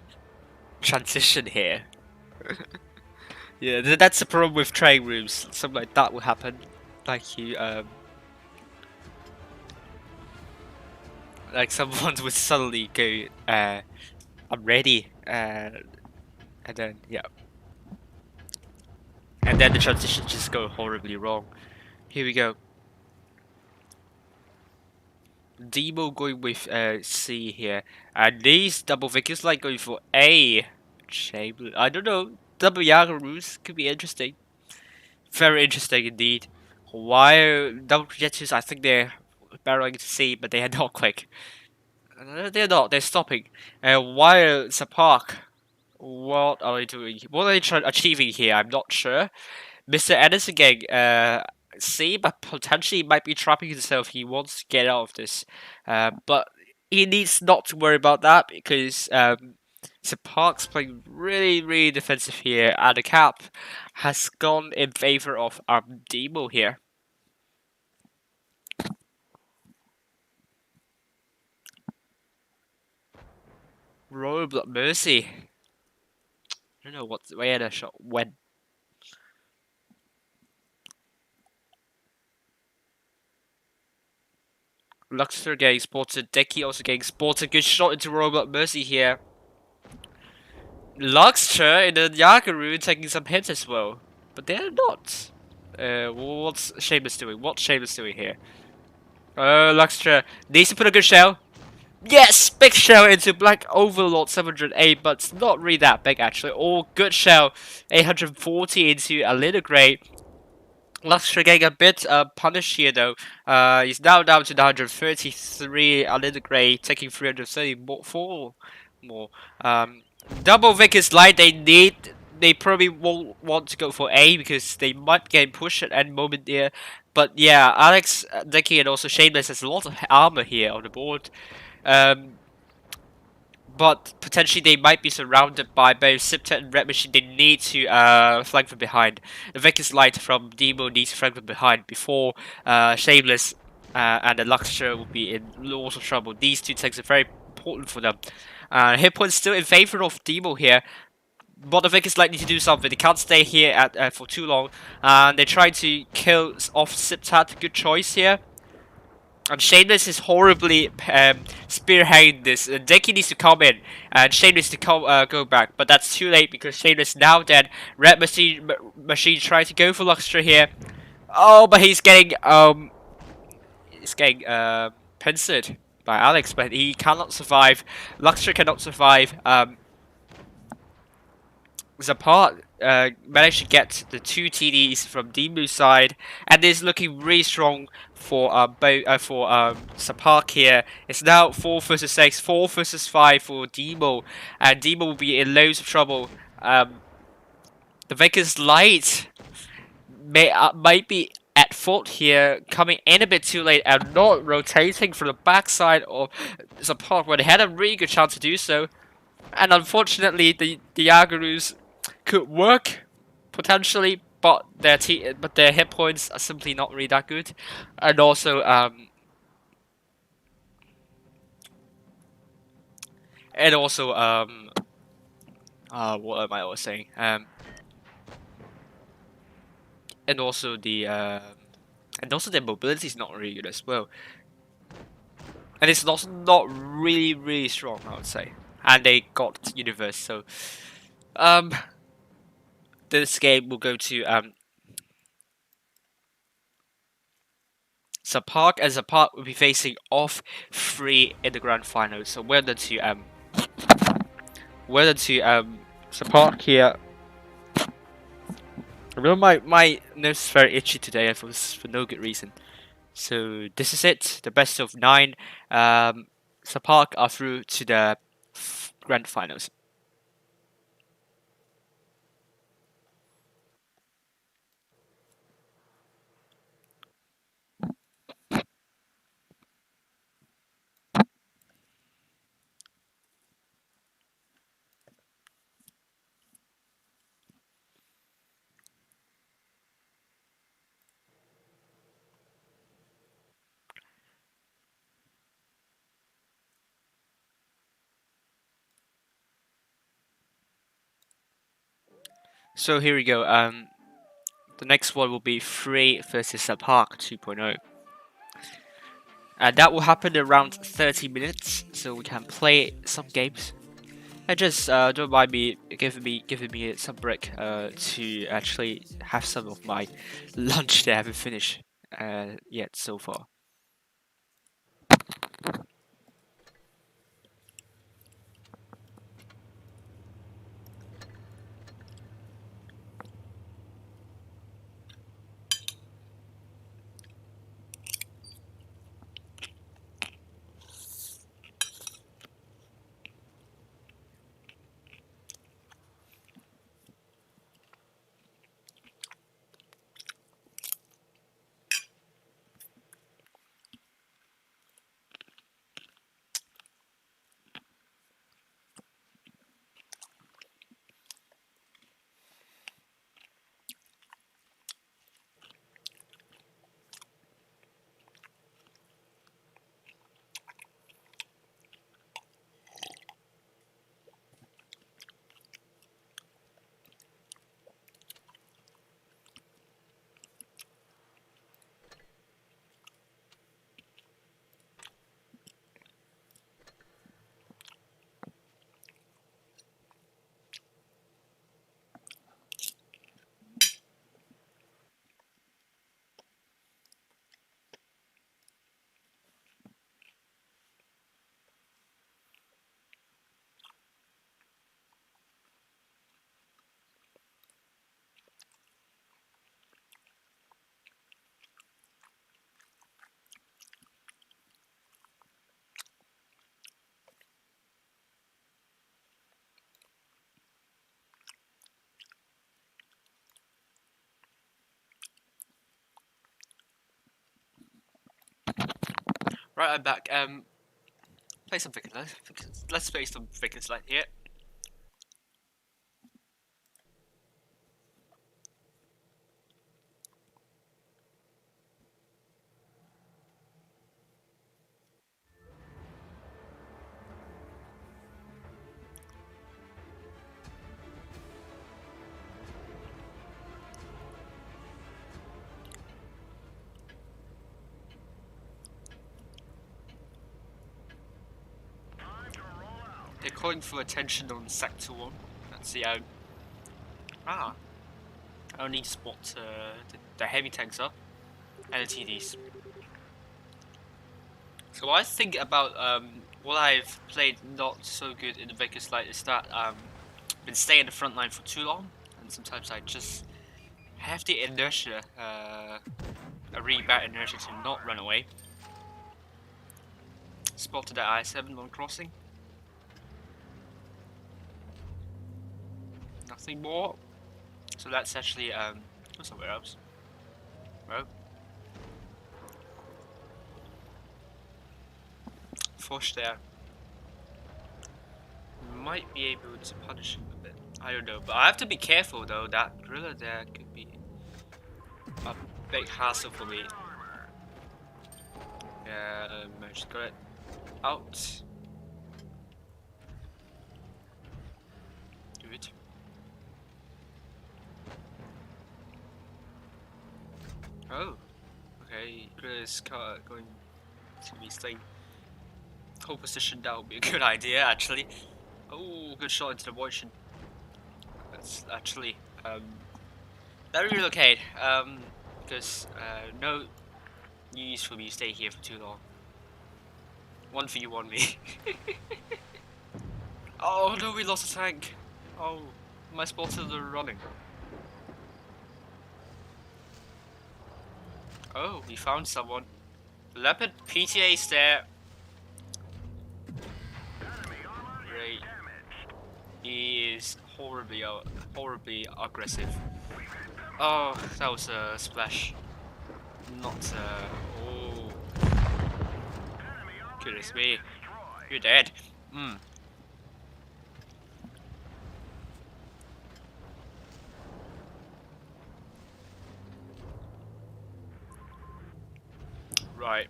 transition here. Yeah, that's the problem with training rooms. Something like that will happen. Like you, like someone would suddenly go, I'm ready, and then, yeah. And then the transition just go horribly wrong. Here we go. DEMOH going with C here. And these double Vickers like going for A. Chamber. I don't know. Double Yagaroos could be interesting. Very interesting indeed. While double projectors, I think they're barreling to C, but they are not quick. They're not. They're stopping. While Sapark, what are they doing? What are they achieving here? I'm not sure. Mr. Anderson gang, C, but potentially might be trapping himself. He wants to get out of this, but he needs not to worry about that because Sapark's playing really defensive here, and the cap has gone in favor of DEMOH here. Roblox Mercy. I don't know where the shot went. Luxor getting spotted. Decky also getting spotted. Good shot into Roblox Mercy here. Luxor in the Yagaroo taking some hits as well. But they're not. What's Shameless doing? What's Shameless doing here? Luxor needs to put a good shell. Yes! Big shell into Black Overlord 708, but it's not really that big actually. All good shell. 840 into a little grey. Luxor getting a bit punished here though. He's now down to 933. A little grey taking 334 more. Double Vickers Light, they probably won't want to go for A because they might get pushed at any moment there. But yeah, Alex, Dicky, and also Shameless has a lot of armor here on the board. But potentially they might be surrounded by both Siptet and Red Machine. They need to flank from behind. The Vickers Light from DEMOH needs to flank from behind before Shameless and the Luxor will be in lots of trouble. These two tanks are very important for them. Hit points still in favor of DEMOH here. But the Vickers Light need to do something. They can't stay here at for too long. And they try to kill off Siptat. Good choice here. And Shameless is horribly spearheading this. Deki needs to come in, and Shameless to go back, but that's too late because Shameless now dead. Red Machine trying to go for Luxtra here. Oh, but he's getting pincered by Alex, but he cannot survive. Luxtra cannot survive. Zapart managed to get the 2 TDs from DEMOH's side, and is looking really strong for Zapark here. It's now 4 versus 6, 4 versus 5 for DEMOH, and DEMOH will be in loads of trouble. The Vegas Light might be at fault here, coming in a bit too late and not rotating from the backside of Zapark when they had a really good chance to do so. And unfortunately, the Yagarus could work potentially, but their hit points are simply not really that good, and also what am I always saying? And also their mobility is not really good as well, and it's also not really strong, I would say. And they got Universe, so this game will go to Zapark, and Zapark will be facing off 3 in the grand final. So whether to Zapark here. I know my nose is very itchy today for no good reason. So this is it, the best of 9. Zapark are through to the grand finals. So here we go. The next one will be 3 versus Zapark 2.0. And that will happen around 30 minutes, so we can play some games. And just don't mind me giving me some break to actually have some of my lunch that I haven't finished yet so far. Right, I'm back. Play some Vickers. Let's play some Vickers Light here. calling for attention on sector 1. Let's see how. I don't need to spot the heavy tanks up and the TDs. So I think about what I've played not so good in the Vickers Light is that been staying in the front line for too long, and sometimes I just have the inertia, a really bad inertia to not run away. Spotted that I-7 on crossing. Nothing more. So that's actually somewhere else. Well, Fosh there. Might be able to punish him a bit. I don't know, but I have to be careful though. That gorilla there could be a big hassle for me. Yeah, I just got it out. Do it. Oh, okay. Gorilla's going to be staying hold position. That would be a good idea, actually. Oh, good shot into the motion. That's actually let me relocate. Because no use for me to stay here for too long. One for you, one me. Oh no, we lost a tank. Oh, my spotters are running. Oh, we found someone. Leopard PTA's there. Great. He is horribly aggressive. Oh, that was a splash. Not oh. Goodness me. You're dead. Right.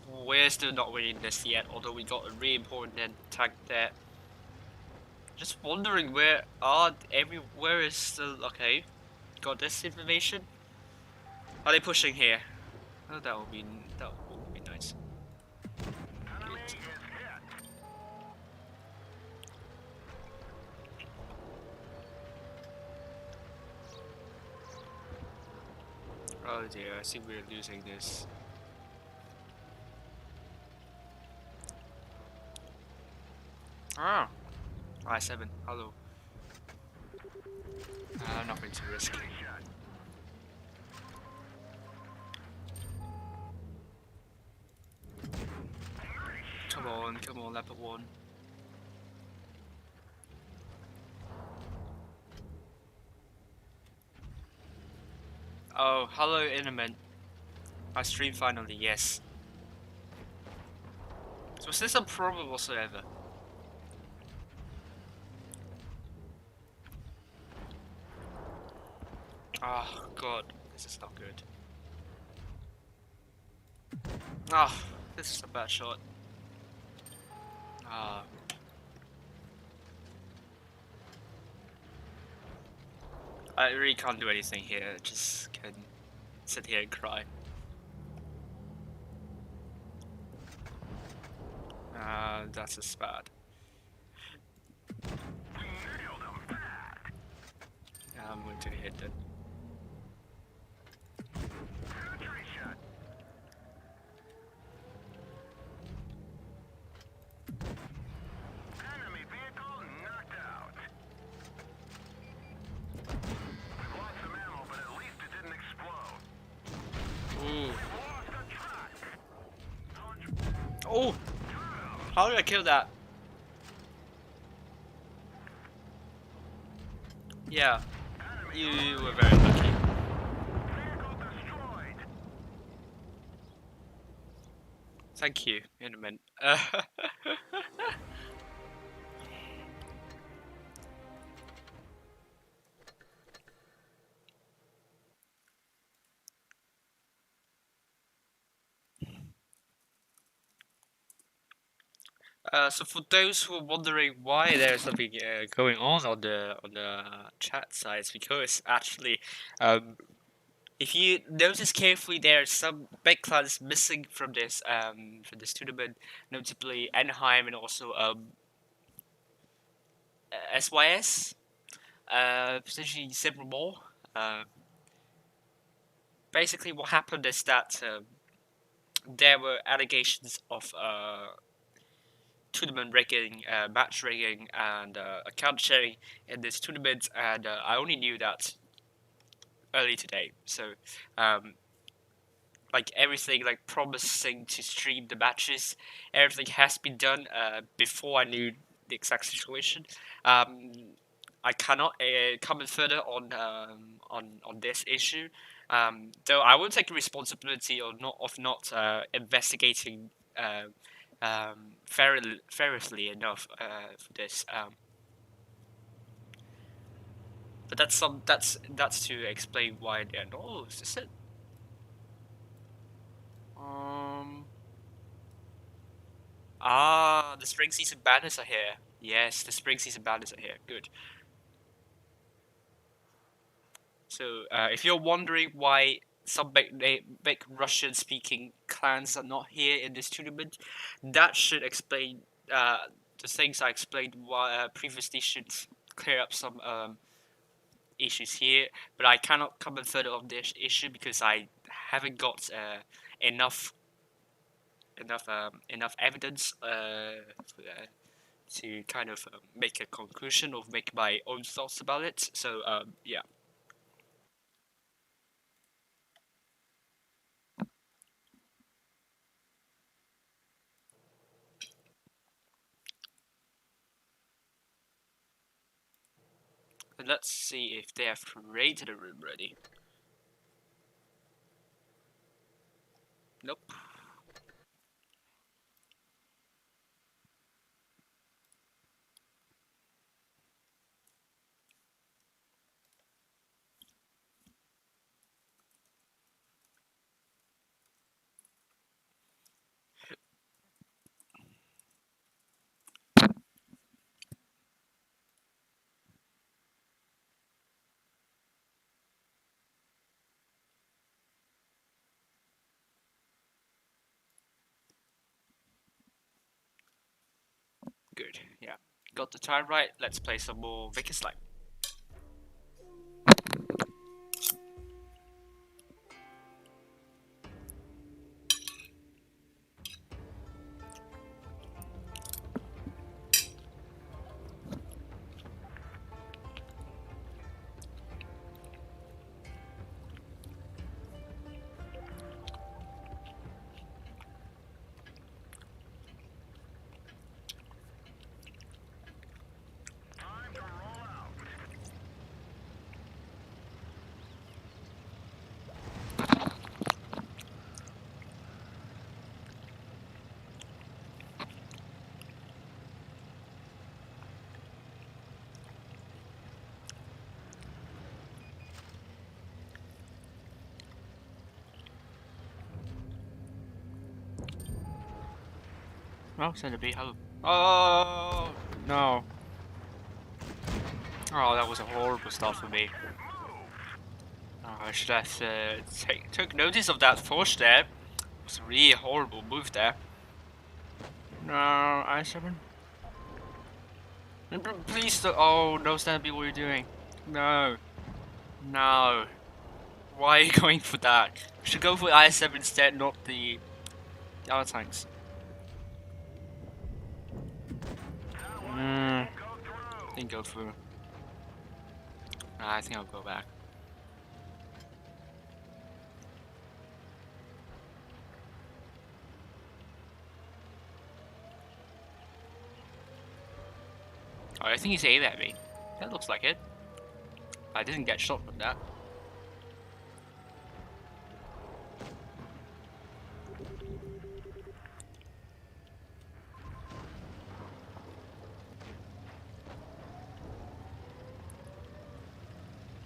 We're still not winning this yet, although we got a really important tank there. Just wondering where is still okay. Got this information. Are they pushing here? Oh, that would be nice. Good. Oh dear, I think we're losing this. Ah, I-7, hello. Nothing to risk. Come on, Leopard 1. Oh, hello, Innerman. My stream finally, yes. So is this a problem whatsoever? Oh god, this is not good. Ah, oh, this is a bad shot. Ah. I really can't do anything here, just can sit here and cry. That's just bad. I'm going to hit it. Oh! How did I kill that? Yeah, you were very lucky. Thank you, in a minute. So for those who are wondering why there's something going on the chat side, it's because actually, if you notice carefully, there's some big clans missing from this tournament, notably Anaheim and also SYS, potentially several more. Basically, what happened is that there were allegations of tournament rigging, match rigging, and account sharing in this tournament, and I only knew that early today. So, like everything, like promising to stream the matches, everything has been done before I knew the exact situation. Um, I cannot comment further on this issue. Though I will take responsibility of not investigating fairly enough for this. But that's to explain why they're not. Oh, is this it? Um. The spring season banners are here. Yes, the spring season banners are here. Good. So, if you're wondering why some big Russian-speaking clans are not here in this tournament, that should explain the things I explained previously. Should clear up some issues here, but I cannot comment further on this issue because I haven't got enough evidence to kind of make a conclusion or make my own thoughts about it. So yeah. Let's see if they have created a room ready. Nope. Good. Yeah. Got the time right. Let's play some more Vickers Slime. Oh, Centipede, hello. Oh no. Oh, that was a horrible start for me. Oh, I should have took notice of that push there. It was a really horrible move there. No, I7. Please don't. Oh, no, Stampy, what are you doing? No. No. Why are you going for that? You should go for I7 instead, not the other tanks. Didn't go through. I think I'll go back. Oh, I think he's aimed at me. That looks like it. I didn't get shot from that.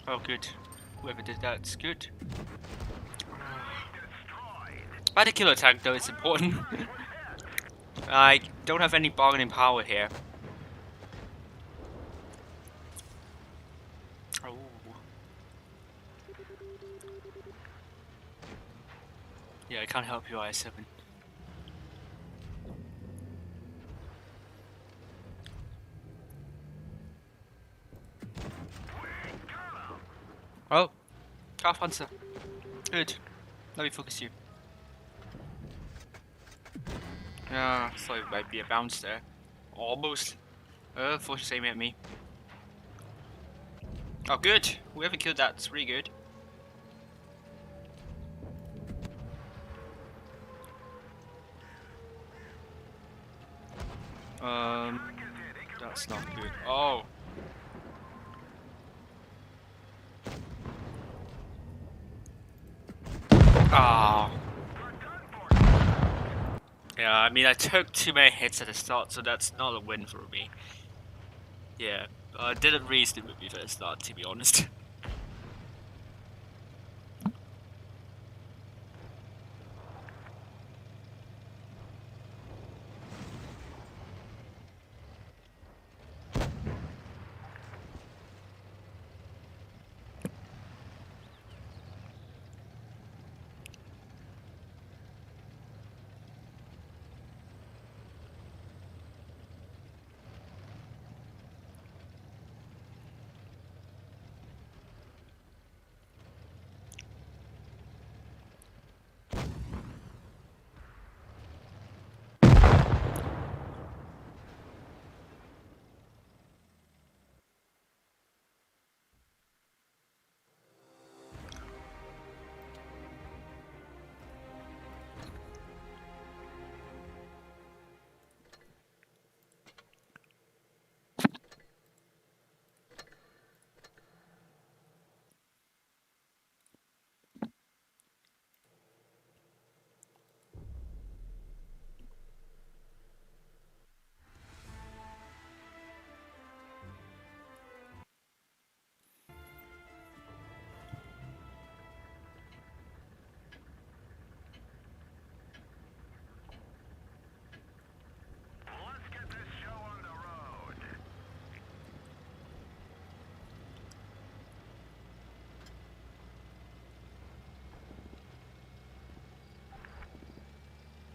Oh, good. Whoever did that's good. By the killer tank, though, it's important. I don't have any bargaining power here. Oh. Yeah, I can't help you, I7. Oh, Calf Hunter. Good. Let me focus you. Yeah, thought it might be a bounce there. Almost. Force aiming at me. Oh, good. Whoever killed that's really good. That's not good. Oh. Ah. Yeah, I mean, I took too many hits at the start, so that's not a win for me. Yeah, I didn't raise the movie for the start, to be honest.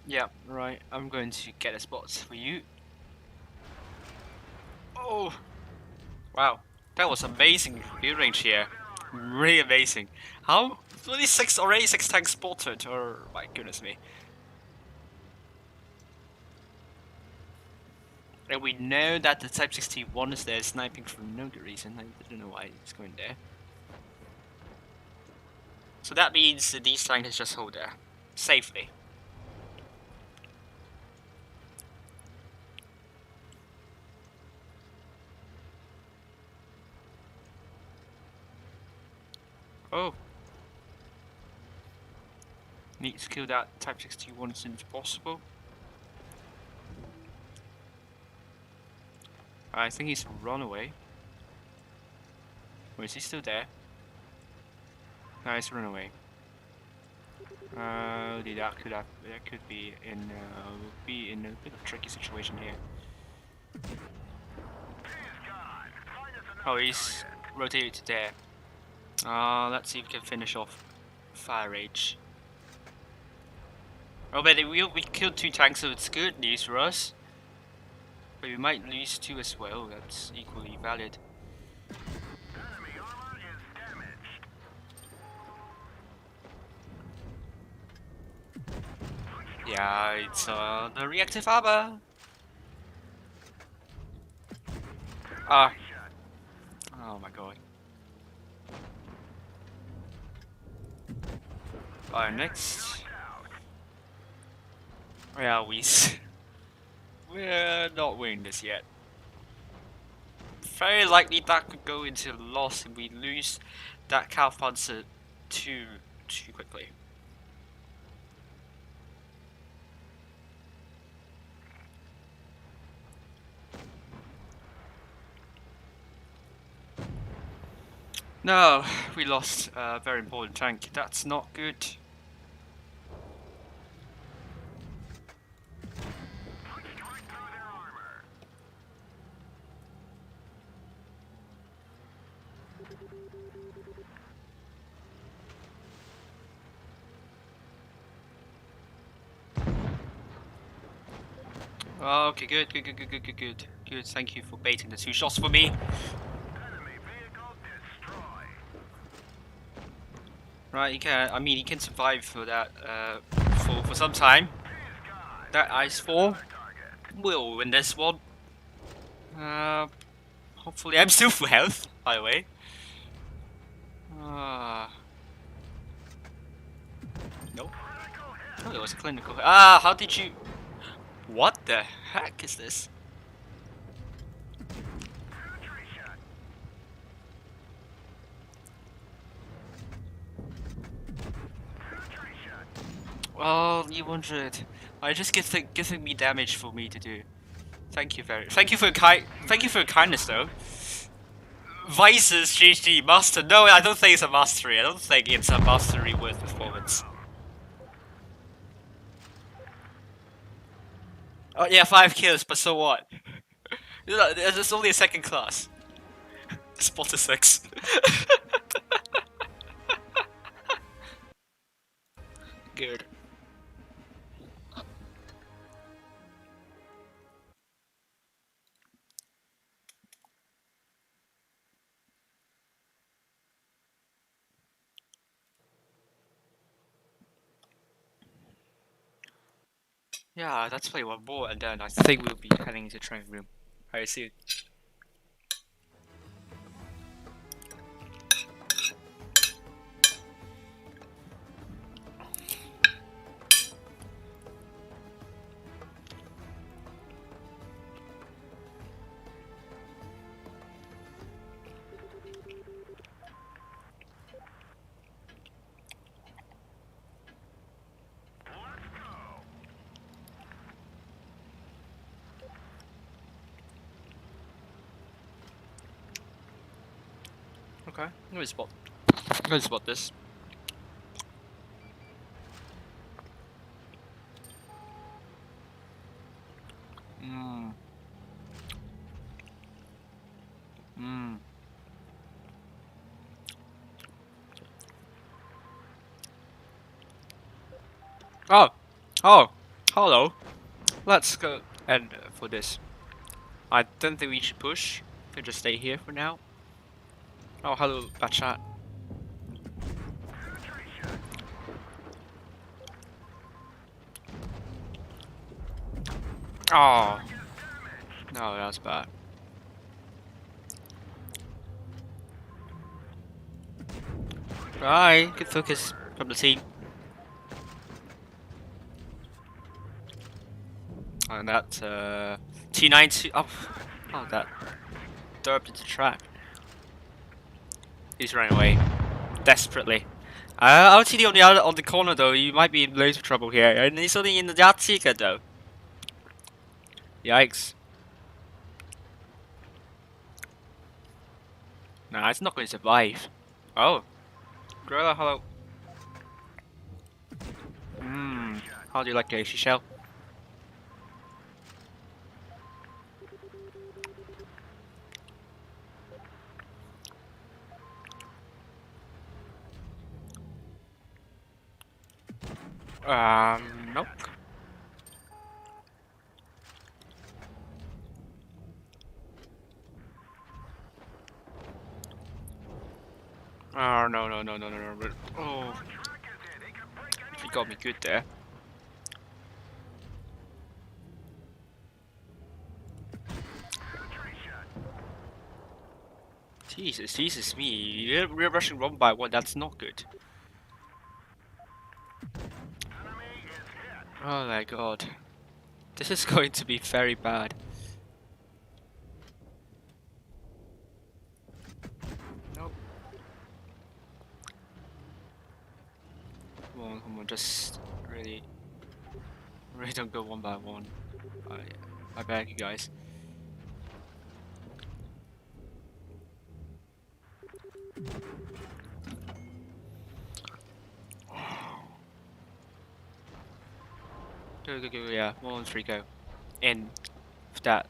Yeah, right. I'm going to get a spot for you. Oh! Wow, that was amazing view range here. Really amazing. How? Only already 6 tanks spotted, or my goodness me. And we know that the Type 61 is there sniping for no good reason. I don't know why it's going there. So that means that these tanks just hold there. Safely. Oh. Need to kill that Type 61 as soon as possible. I think he's run away. Or is he still there? No, he's run away. That could be in a bit of a tricky situation here. Oh, he's rotated to there. Let's see if we can finish off Fire Rage. Oh, but we killed 2 tanks, so it's good news for us. But we might lose 2 as well. That's equally valid. Yeah, it's the reactive armor. Ah. Oh my god. Alright, next. Yeah, we're not winning this yet. Very likely that could go into loss if we lose that cow panzer too quickly. No, we lost a very important tank. That's not good. Okay, good. Good, thank you for baiting the 2 shots for me. Right, you can. I mean, you can survive for that. For some time. That ice fall will win this one. Hopefully, I'm still full health. By the way. Nope. Oh, it was a clinical. How did you? What the heck is this? Oh, you 100. I just giving me damage for me to do. Thank you thank you for your kindness though. Vices GG master. No, I don't think it's a mastery. I don't think it's a mastery worth performance. Oh yeah, 5 kills, but so what? It's only a second class. Spot a 6. Good. Yeah, let's play one more and then I think we'll be heading into training room. Alright, see you. Okay, I'm gonna spot this. Oh, hello. Let's go and for this. I don't think we should push. We can just stay here for now. Oh, hello, Bachat. Oh, no, that was bad. Right, good focus from the team. And that T92. Oh, that derped into track. He's running away desperately. LTD on the corner though. You might be in loads of trouble here, and he's only in the Yatsika though. Yikes! Nah, it's not going to survive. Oh, Gorilla, hello. How do you like the AC shell? Nope. Oh, no. Oh, he got me good there. Jesus me. We're rushing one by one. That's not good. Oh my god. This is going to be very bad. Nope. Come on, just really don't go one by one. I beg you guys. Go, yeah, 1 on 3, go. In that.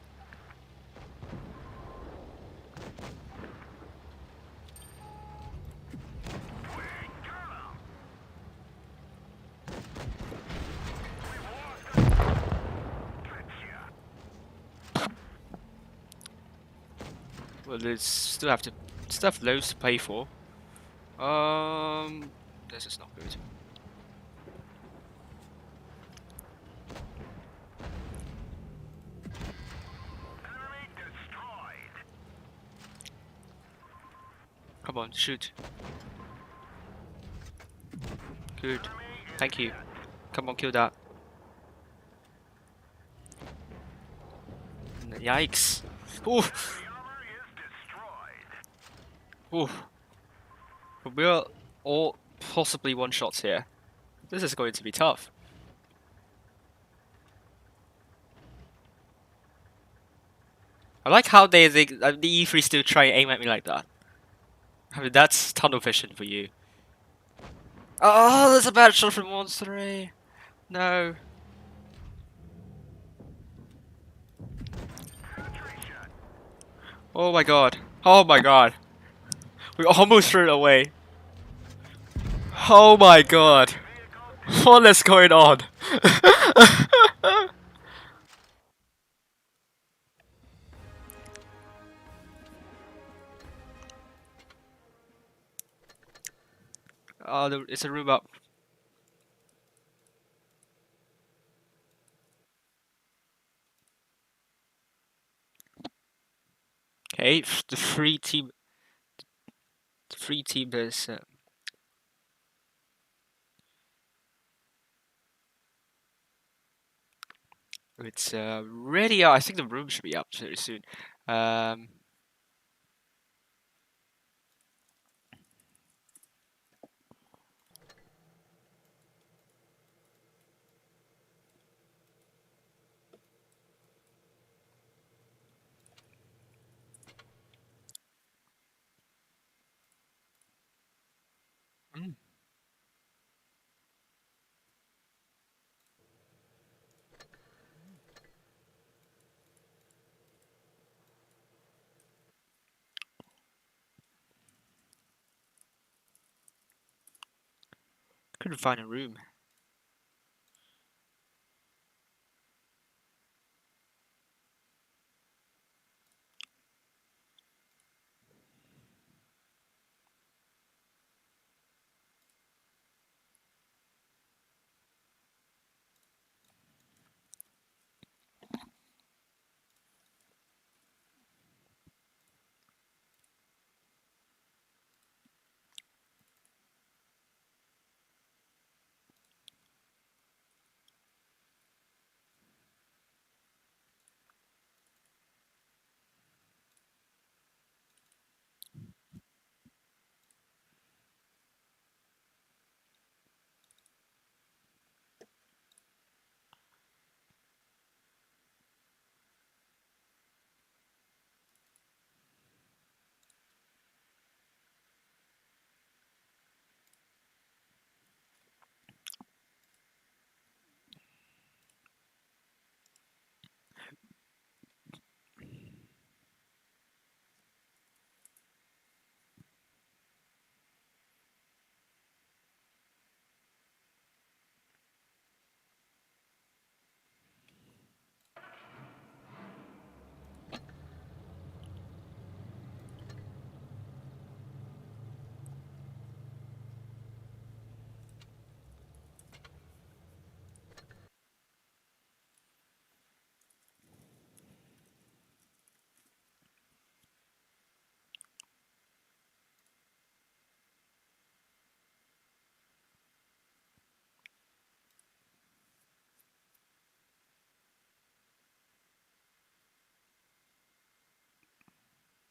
Well, there's still have loads to pay for. This is not good. Come on, shoot. Good. Thank you. Come on, kill that. Yikes. Ooh. Ooh. We're all possibly one shots here. This is going to be tough. I like how the E3 still try and aim at me like that. I mean, that's tunnel vision for you. Oh, there's a bad shot from Monster A. No. Oh my god. Oh my god. We almost threw it away. Oh my god. What is going on? Oh, it's a room up. Okay, the free team is it's ready. I think the room should be up very soon. Um, mm, couldn't find a room.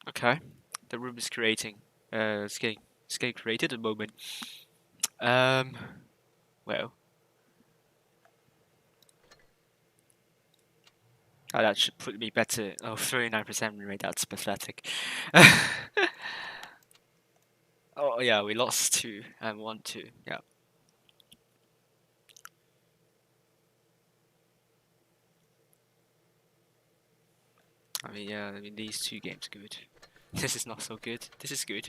Okay, the room is creating. It's getting created at the moment. Um, well, oh, that should put me better. Oh, 39% win rate. That's pathetic. Oh yeah, we lost 2 and 1-2. Yeah. I mean, yeah. I mean, these 2 games are good. This is not so good. This is good.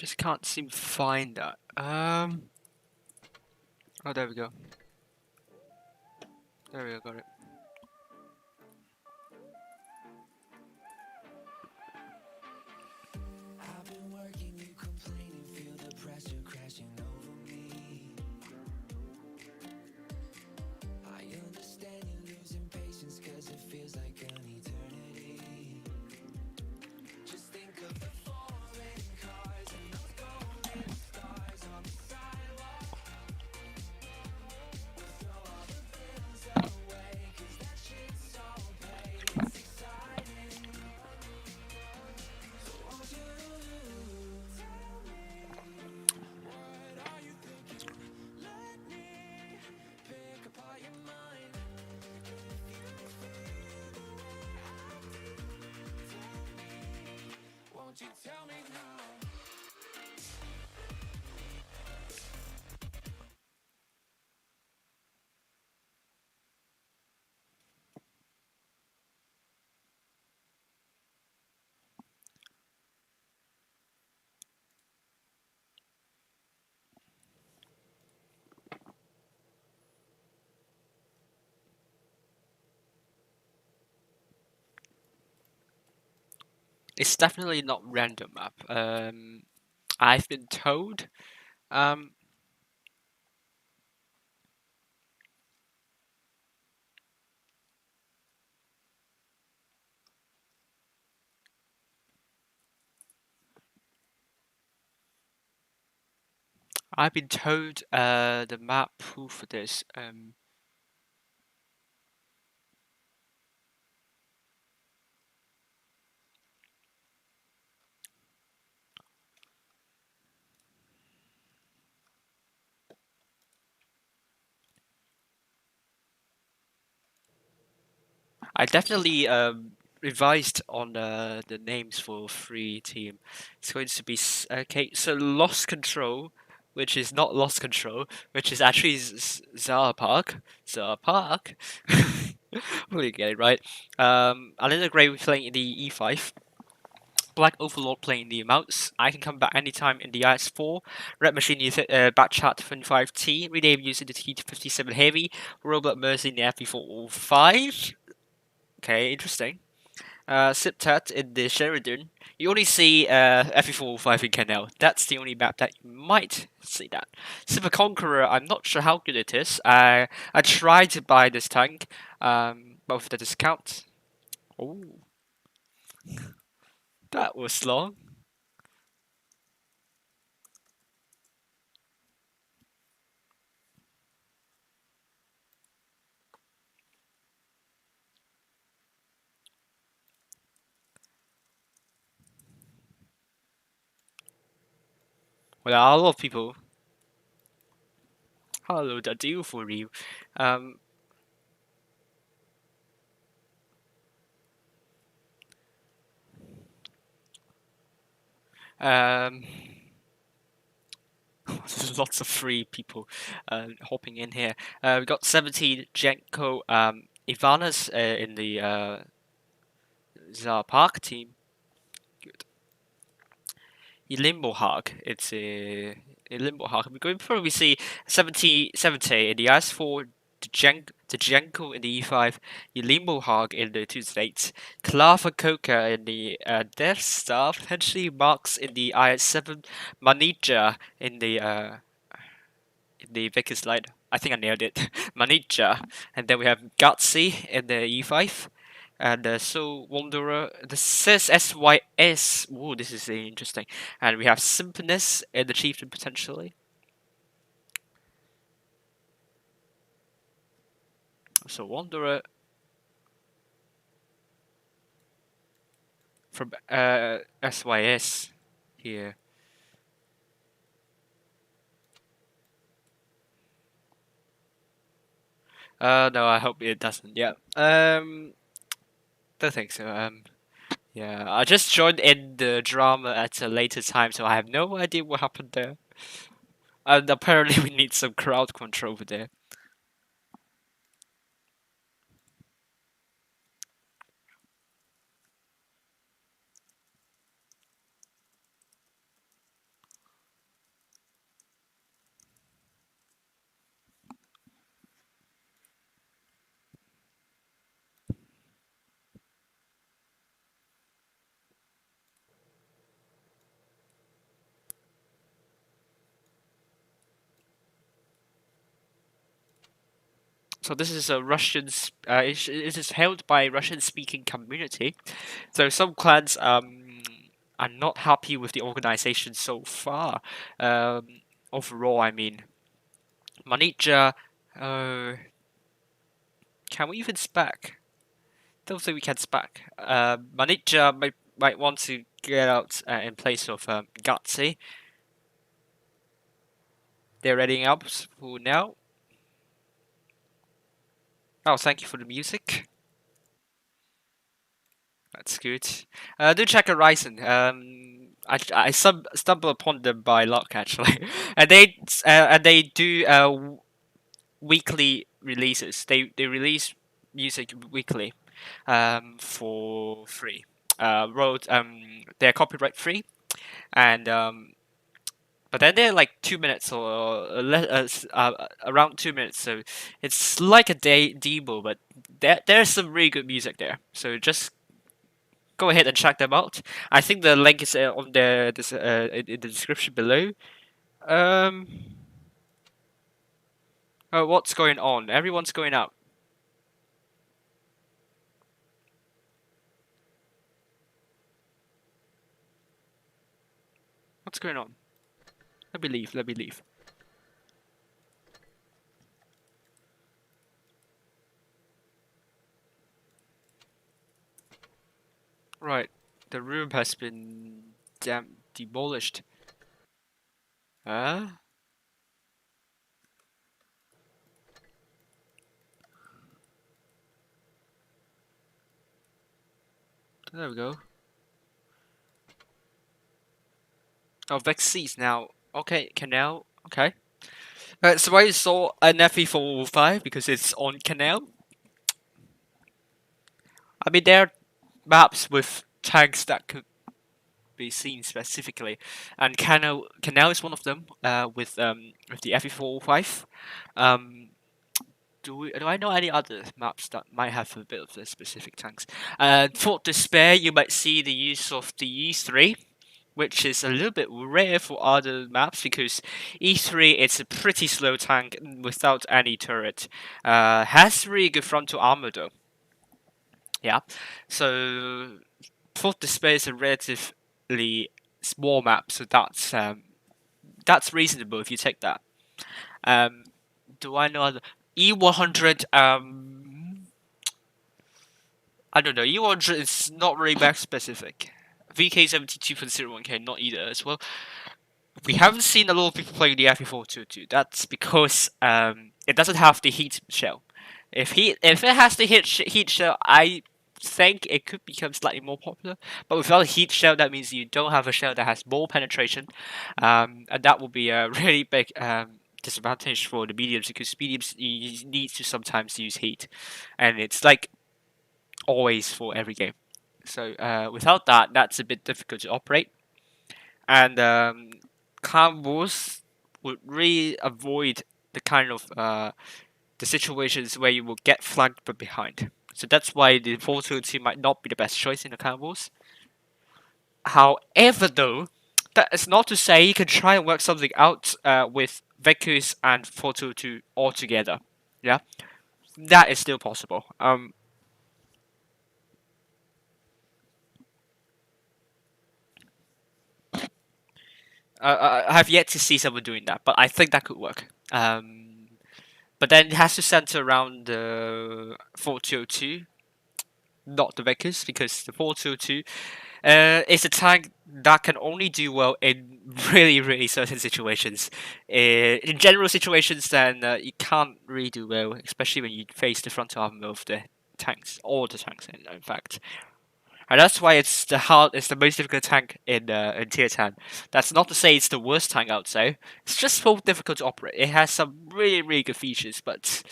just can't seem to find that. Oh, there we go. There we go, got it. I've been working, you complaining, feel the pressure crashing over me. I understand you're losing patience, cause it feels like an eternity. Just think of the foreign cars and those golden stars on the sidewalk. Throw all the bills away, cause that shit's all paid. It's exciting. So won't you tell me, what are you thinking? Let me pick apart your mind. If you feel the way I do, tell me, won't you tell me now? It's definitely not random map. I've been told. Um, I've been told the map proof for this. I definitely revised on the names for free team. It's going to be okay. So lost control, which is not lost control, which is actually Zara Park. Zara Park. Really get it right. Alina Gray playing in the E5. Black Overlord playing the mouse. I can come back anytime in the IS4. Red Machine using Backchat 25T. Rename using the T57 Heavy. Robot Mercy in the FE405. Okay, interesting. Siptat in the Sheridan. You only see FE405 in Canal. That's the only map that you might see that. Super Conqueror, I'm not sure how good it is. I tried to buy this tank, both the discount. Oh, that was long. Well, a lot of people. Hello, the deal for you. Um, um, there's lots of free people hopping in here. We got 17 Jenko Ivanas in the Zara Park team. Good. Limbohag. It's a Limbohag. We're going to probably see 70 in the S4, the Jenko in the E5, Limbohag in the 2008, Klava Coca in the Death Star, potentially Marks in the IS7, Manija in the Vickers Light. I think I nailed it. Manija. And then we have Gutsy in the E5. And So Wanderer. This says SYS. Ooh, this is interesting. And we have Symphonist in the Chieftain potentially. So Wanderer from SYS here. No, I hope it doesn't. Yeah. Don't think so. Yeah, I just joined in the drama at a later time, so I have no idea what happened there. And apparently, we need some crowd control over there. So this is a it is held by Russian-speaking community. So some clans are not happy with the organization so far. Overall, I mean, Manija, uh, can we even spec? Don't think we can spec. Manija might want to get out in place of Gutsy. They're readying up for now. Oh, thank you for the music. That's good. Do check Horizon. I stumbled upon them by luck actually, and they do weekly releases. They release music weekly, for free. They're copyright free, and but then they're like 2 minutes or around 2 minutes. So it's like a day demo, but there's some really good music there. So just go ahead and check them out. I think the link is on in the description below. Um, oh, what's going on? Everyone's going out. What's going on? Let me leave. Let me leave. Right, the room has been demolished. Ah, there we go. Oh, Vexes now. Okay, Canal. Okay. So I saw an FE405 because it's on Canal. I mean, there are maps with tanks that could be seen specifically, and Canal is one of them. With the FE405. Um, do I know any other maps that might have a bit of the specific tanks? Fort Despair, you might see the use of the E3, which is a little bit rare for other maps because E3 is a pretty slow tank without any turret. Has really good frontal armor though. Yeah, so Fort Despair is a relatively small map, so that's reasonable if you take that. Um, do I know other E100? I don't know. E100 is not really map specific. VK72.01K not either as well. We haven't seen a lot of people playing the FE422. That's because it doesn't have the heat shell. If it has the heat shell, I think it could become slightly more popular. But without a heat shell, that means you don't have a shell that has more penetration, and that will be a really big disadvantage for the mediums because mediums need to sometimes use heat, and it's like always for every game. So without that, that's a bit difficult to operate, and clan wars would really avoid the kind of the situations where you will get flanked from behind. So that's why the 4-2 might not be the best choice in the clan wars. However, though, that is not to say you can try and work something out with Vekus and 4-2 all together. Yeah, that is still possible. I have yet to see someone doing that, but I think that could work. But then it has to center around the 4-2, not the Vekus, because the 4-2 is a tank that can only do well in really, really certain situations. In general situations, then you can't really do well, especially when you face the front armor of the tanks, all the tanks, in fact. And that's why it's the most difficult tank in tier 10. That's not to say it's the worst tank out there. It's just so difficult to operate. It has some really, really good features, but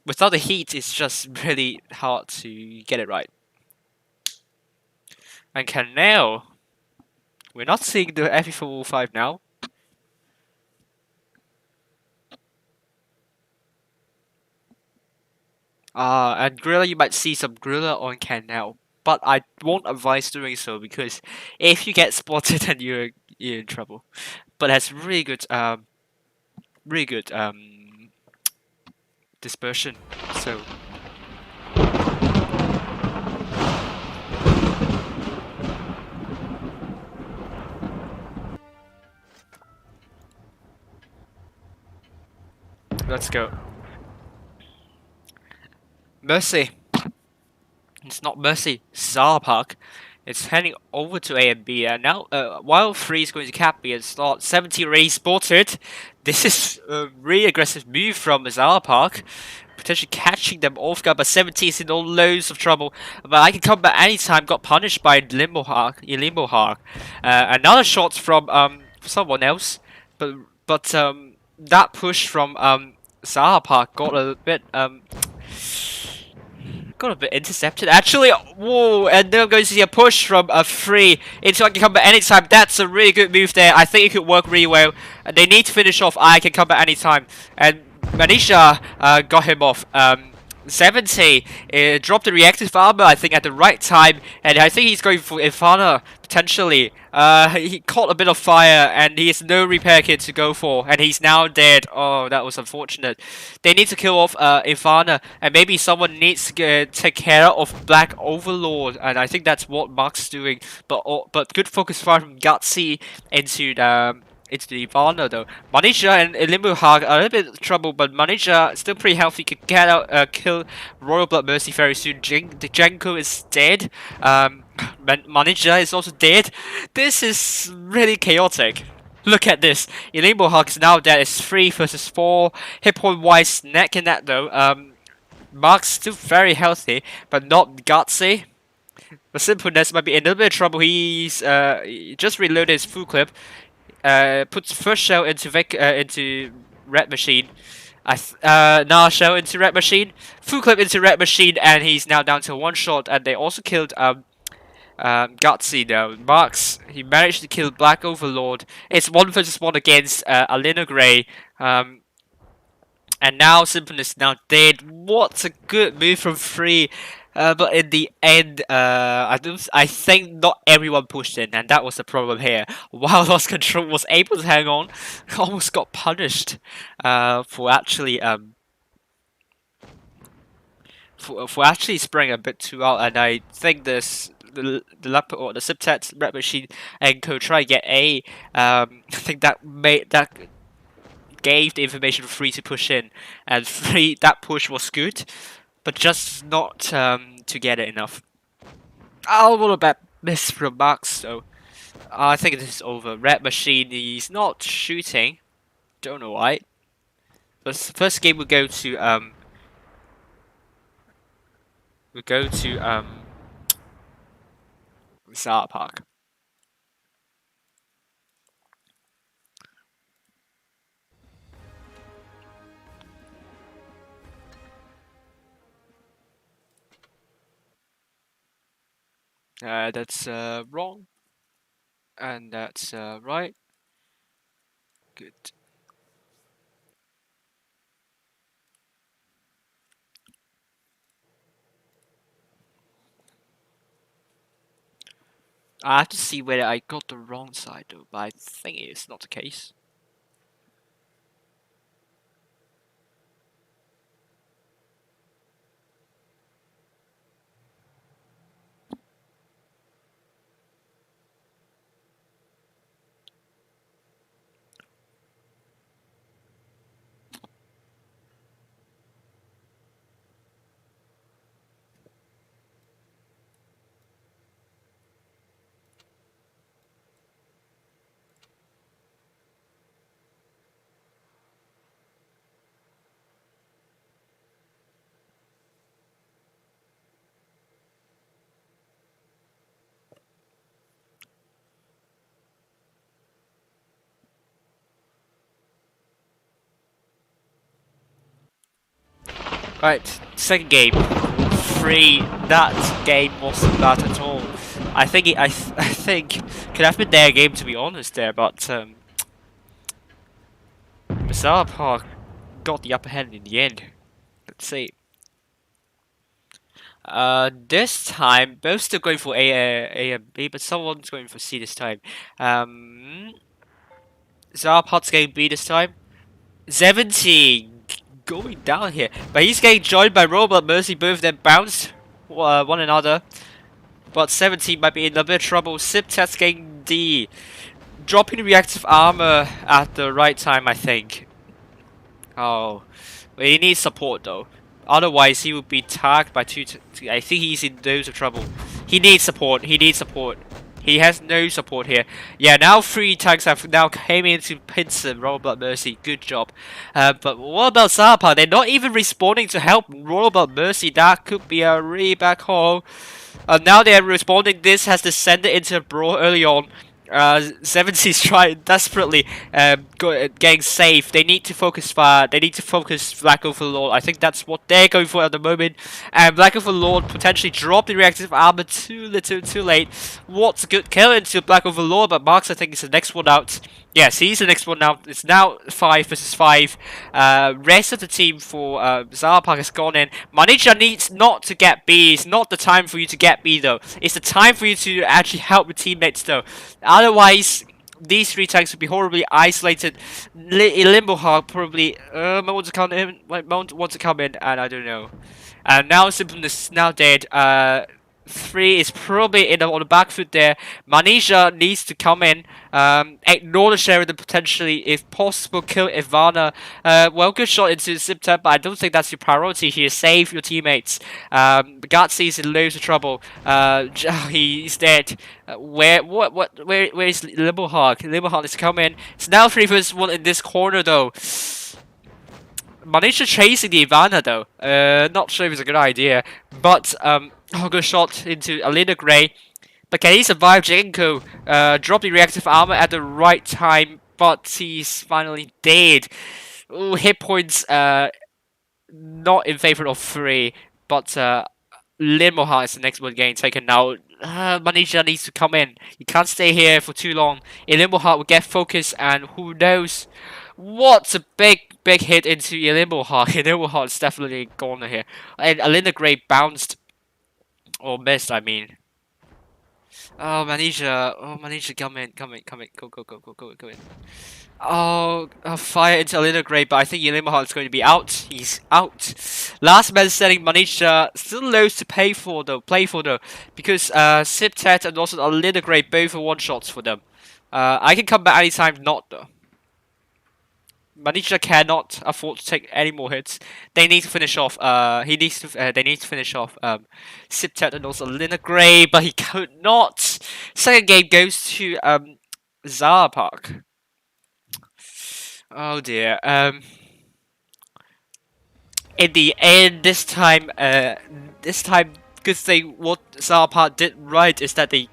without the heat, it's just really hard to get it right. And Canal, we're not seeing the FE405 now. And Gorilla, you might see some Gorilla on Canal, but I won't advise doing so because if you get spotted, then you're in trouble. But it has really good dispersion. So let's go. Mercy. It's not Mercy. Zara Park. It's heading over to A and B, and now while 3 is going to cap B and start, 70 already spotted. This is a really aggressive move from Zara Park, potentially catching them off guard, but 70 is in all loads of trouble. But I can come back anytime, got punished by DEMOH. Another shot from someone else, but that push from Zara Park got a bit intercepted. Actually, whoa, and then I'm going to see a push from a 3 into I can come back anytime. That's a really good move there. I think it could work really well. And they need to finish off I can come back anytime. And Manisha got him off. 70 dropped the reactive armor, I think, at the right time, and I think he's going for Ivana, potentially. He caught a bit of fire, and he has no repair kit to go for, and he's now dead. Oh, that was unfortunate. They need to kill off Ivana, and maybe someone needs to take care of Black Overlord, and I think that's what Mark's doing. But good focus fire from Gutsy into the Ivana though. Manisha and elimination are a little bit of trouble, but Manisha still pretty healthy, could get out, kill Royal Blood Mercy very soon. The Jenko is dead. Manisha is also dead. This is really chaotic. Look at this. Elimination is now dead. It's 3 versus 4. Hit point wise, neck and neck though. Mark's still very healthy, but not gutsy. But Simpleness might be in a little bit of trouble. He just reloaded his full clip. Puts first shell into Red Machine. Now shell into Red Machine. Full clip into Red Machine, and he's now down to 1 shot. And they also killed Gutsy though. Marks, he managed to kill Black Overlord. It's 1 versus 1 against Alina Grey. And now Simpleness now dead. What a good move from 3. But in the end, I think not everyone pushed in, and that was the problem here. While Lost Control was able to hang on, almost got punished for actually for actually spraying a bit too out. And I think the Leopard or the Subtet Red Machine and Co try to get A. I think that gave the information for 3 to push in, and 3 that push was good. But just not together enough. Oh, what a bad miss from Max, though. I think this is over. Red Machine, he's not shooting. Don't know why. But first game we go to Zara Park. That's wrong. And that's right. Good. I have to see whether I got the wrong side though, but I think it's not the case. Right, second game. 3. That game wasn't bad at all. I think I think could have been their game to be honest there, but Zara Park got the upper hand in the end. Let's see. This time both still going for A and B, but someone's going for C this time. Zara Park's going B this time. 70 going down here. But he's getting joined by Robot Mercy. Both of them bounce one another. But 17 might be in a bit of trouble. Siptet's getting D. Dropping reactive armor at the right time, I think. Oh. Well, he needs support though. Otherwise, he would be tagged by two. I think he's in loads of trouble. He needs support. He needs support. He has no support here. Yeah, now 3 tanks have now came in to pinch him. Royal Blood Mercy, good job. But what about Zappa? They're not even responding to help Royal Blood Mercy. That could be a really bad call. Now they're responding. This has descended into a brawl early on. 70's trying desperately getting safe. They need to focus fire. They need to focus Black Overlord. I think that's what they're going for at the moment. And Black Overlord potentially dropped the reactive armor too little, too late. What's a good kill into Black Overlord, but Marks I think is the next one out. Yes, he's the next one out. It's now 5 versus 5. Rest of the team for Zarpark has gone in. Manija needs not to get B. It's not the time for you to get B though. It's the time for you to actually help your teammates though. Otherwise, these 3 tanks would be horribly isolated. Limbohawk probably want to come in, want to come in, and I don't know. And now Simpleness is now dead. 3 is probably on the back foot there. Manisha needs to come in, ignore the Sheridan potentially, if possible, kill Ivana. Well, good shot into Siptet, but I don't think that's your priority here. Save your teammates. Gatsy's in loads of trouble. He's dead. Where is Limbohawk? Limbohawk is coming. It's now 3 versus 1 in this corner though. Manisha chasing the Ivana though. Not sure if it's a good idea, but good shot into Alina Gray. But can he survive Jenko? Drop the reactive armor at the right time, but he's finally dead. Ooh, hit points not in favor of 3, but Limoha is the next one getting taken now. Manisha needs to come in. He can't stay here for too long. Limoha will get focused, and who knows? What's a big hit into Limbohawk. Limbohawk is definitely gone here. And Alina Gray bounced. Or missed, I mean. Oh, Manisha. Oh, Manisha, come in. Go in. Oh, fire into Alina Gray, but I think Limbohawk is going to be out. He's out. Last man standing, Manisha. Still loads to play for though. Because Siptet and also Alina Gray both are one-shots for them. I can come back anytime, not though. Manisha cannot afford to take any more hits. They need to finish off. They need to finish off. Siptet and also Lina Gray, but he could not. Second game goes to Zarpark. Oh dear. In the end, this time, good thing what Zarpark did right is that they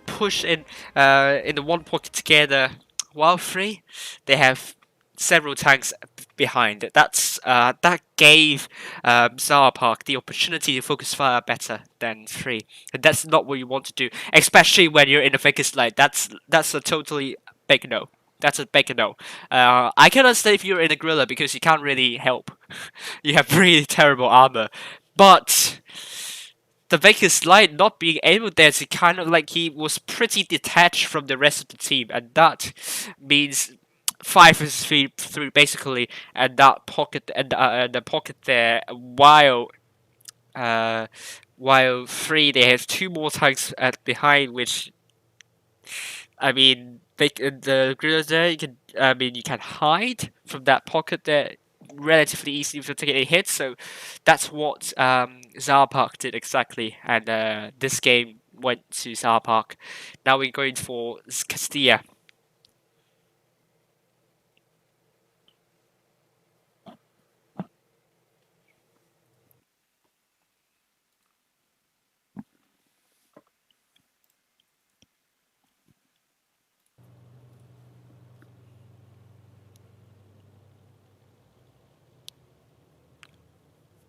push in the one pocket together. While 3, they have several tanks behind. That gave Zarpark the opportunity to focus fire better than 3, and that's not what you want to do, especially when you're in the thickest line. That's a totally big no. That's a big no. I can understand if you're in a gorilla because you can't really help. You have really terrible armor, but the Vegas Light not being able there to kind of like he was pretty detached from the rest of the team, and that means 5 versus 3 basically, and that pocket and the pocket there. While 3 they have 2 more tanks behind, which I mean the grills there you can hide from that pocket there relatively easily if you're taking a hit. So that's what Zarpark did exactly, and this game went to Zarpark. Now we're going for Castilla.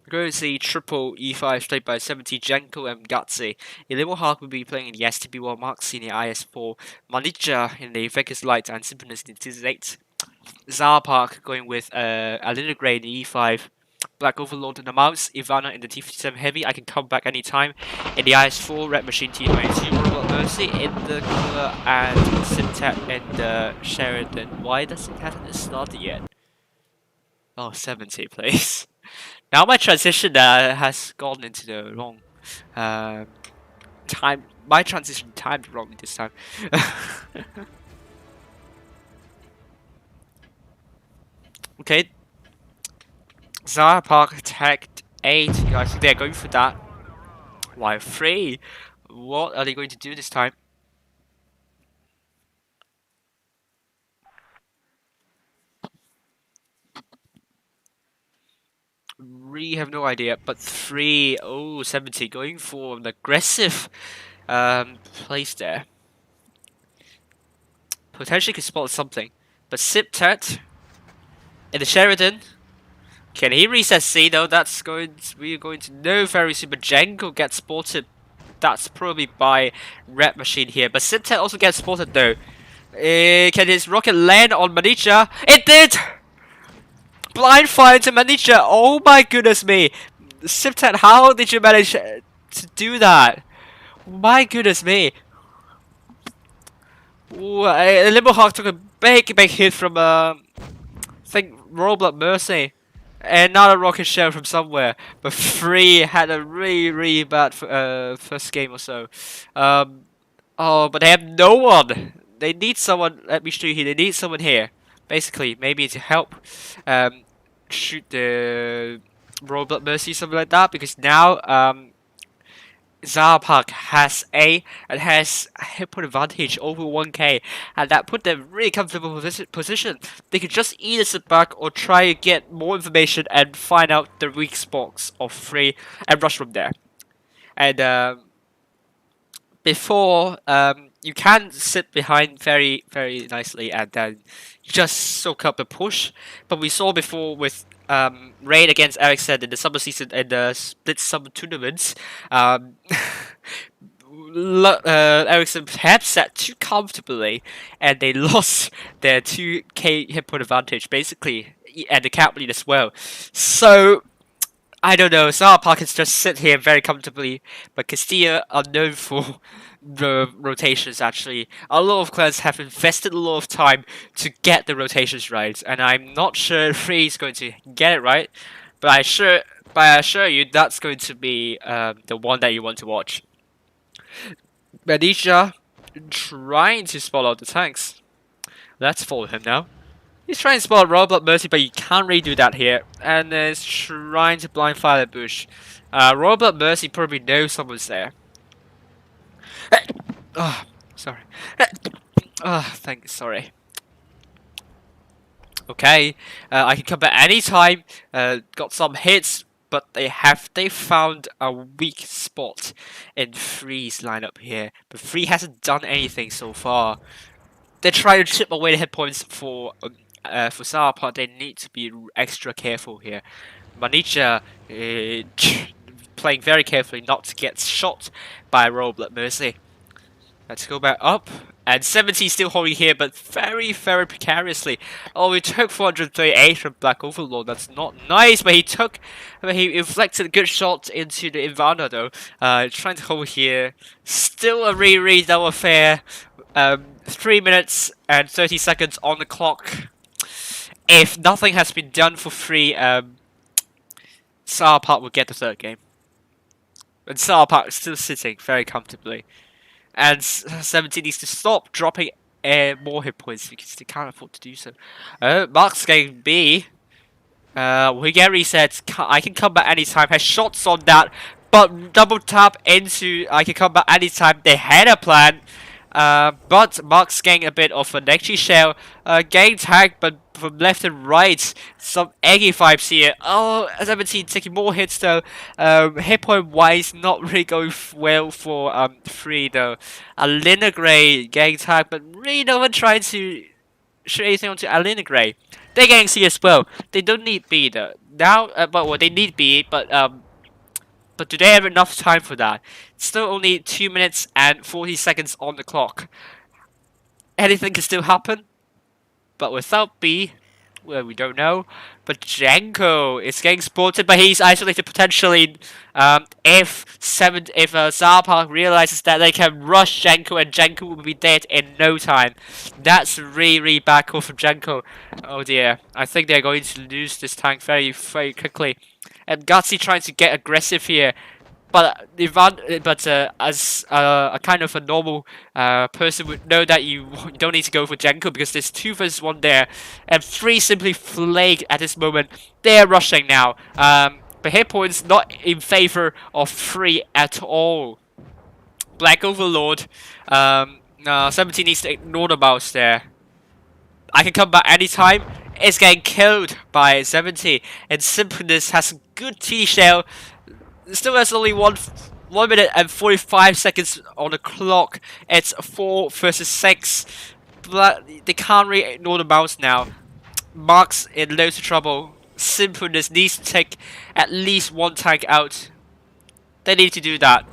We're going to see triple E5 played by 70 Jenko and Gatsi. Limbohawk will be playing in the STB while Marks in the IS4, Manija in the Vegas Light and Synchronous in the T8. Zarpark going with Alina Gray in the E5, Black Overlord in the Mouse, Ivana in the T57 Heavy. I can come back anytime. In the IS4, Red Machine T92, Royal Mercy in the Gorilla, and Simtap in the Sheridan. Why does it haven't started yet? Oh, 70, please. Now my transition has gone into the wrong um, time. My transition timed wrong this time. Okay, Zara Park attacked 8. Guys, they're going for that. Why 3? What are they going to do this time? Really have no idea, but 3, oh, 70, going for an aggressive place there. Potentially could spot something, but Siptet in the Sheridan, can he reset C though? We're going to know very soon, but Django gets spotted. That's probably by Red Machine here, but Siptet also gets spotted though. Can his rocket land on Manisha? It did! Blind fire to Manisha, oh my goodness me! Siptet, how did you manage to do that? My goodness me. Ooh, Limbohawk took a big hit from, I think, Roblox Mercy. And not a rocket shell from somewhere. But 3 had a really bad first game or so. Oh, but they have no one. They need someone, let me show you here, they need someone here. Basically, maybe to help shoot the Roblox Mercy, something like that. Because now, Zara Park has and has a hit point advantage over 1k, and that put them in a really comfortable position. They could just either sit back or try to get more information and find out the weak spots of 3 and rush from there. And before, you can sit behind very nicely and then just soak up the push. But we saw before with Raid against Ericsson in the summer season and the split summer tournaments, Ericsson had sat too comfortably and they lost their 2k hit point advantage basically, and the cap lead as well. So I don't know, Zara Park can just sit here very comfortably, but Castilla are known for the rotations actually. A lot of clans have invested a lot of time to get the rotations right, and I'm not sure if Free is going to get it right, but I assure you that's going to be the one that you want to watch. Manisha trying to spot out the tanks. Let's follow him now. He's trying to spot Roblox Mercy, but you can't really do that here. And is trying to blind fire the bush. Roblox Mercy probably knows someone's there. Oh, sorry. Sorry. Okay, I can come back anytime. Got some hits, but they found a weak spot in 3's lineup here. But 3 hasn't done anything so far. They're trying to chip away the hit points for Zara Park. They need to be extra careful here. Manisha playing very carefully not to get shot by Roblox Mercy. Let's go back up. And 70 still holding here, but very precariously. Oh, he took 438 from Black Overlord. That's not nice, but he inflected a good shot into the Ivana though. Trying to hold here. Still a really dull affair. 3 minutes and 30 seconds on the clock. If nothing has been done for 3, Zara Park will get the third game. And Zara Park is still sitting very comfortably. And 70 needs to stop dropping more hit points because they can't afford to do so. Mark's game B. We get resets. I can come back anytime. Has shots on that, but double tap into I can come back anytime. They had a plan. But Mark's getting a bit of a Nexi shell. Getting tagged, but from left and right. Some eggy vibes here. Oh, 17 taking more hits though. Hit point wise, not really going well for 3 though. Alina Gray getting tagged, but really no one trying to shoot anything onto Alina Gray. They're getting C as well. They don't need B though. Now, well, they need B, but do they have enough time for that? Still only 2 minutes and 40 seconds on the clock. Anything can still happen. But without B, Well, we don't know. But Janko is getting spotted, but he's isolated potentially. If Zarpark realizes that they can rush Janko and Janko will be dead in no time. That's really, really bad call from Janko. Oh dear. I think they're going to lose this tank very, very quickly. And Gutsy trying to get aggressive here. But as a kind of a normal person would know that you don't need to go for Janko because there's 2 versus 1 there, and 3 simply flagged at this moment. They're rushing now. But hit points not in favor of 3 at all. Black Overlord. 17 needs to ignore the mouse there. I can come back anytime. It's getting killed by 70, and Simpleness has a good TD shell. Still has only 1 minute and 45 seconds on the clock. It's 4 versus 6. But they can't really ignore the mouse now. Mark's in loads of trouble. Simpleness needs to take at least 1 tank out. They need to do that.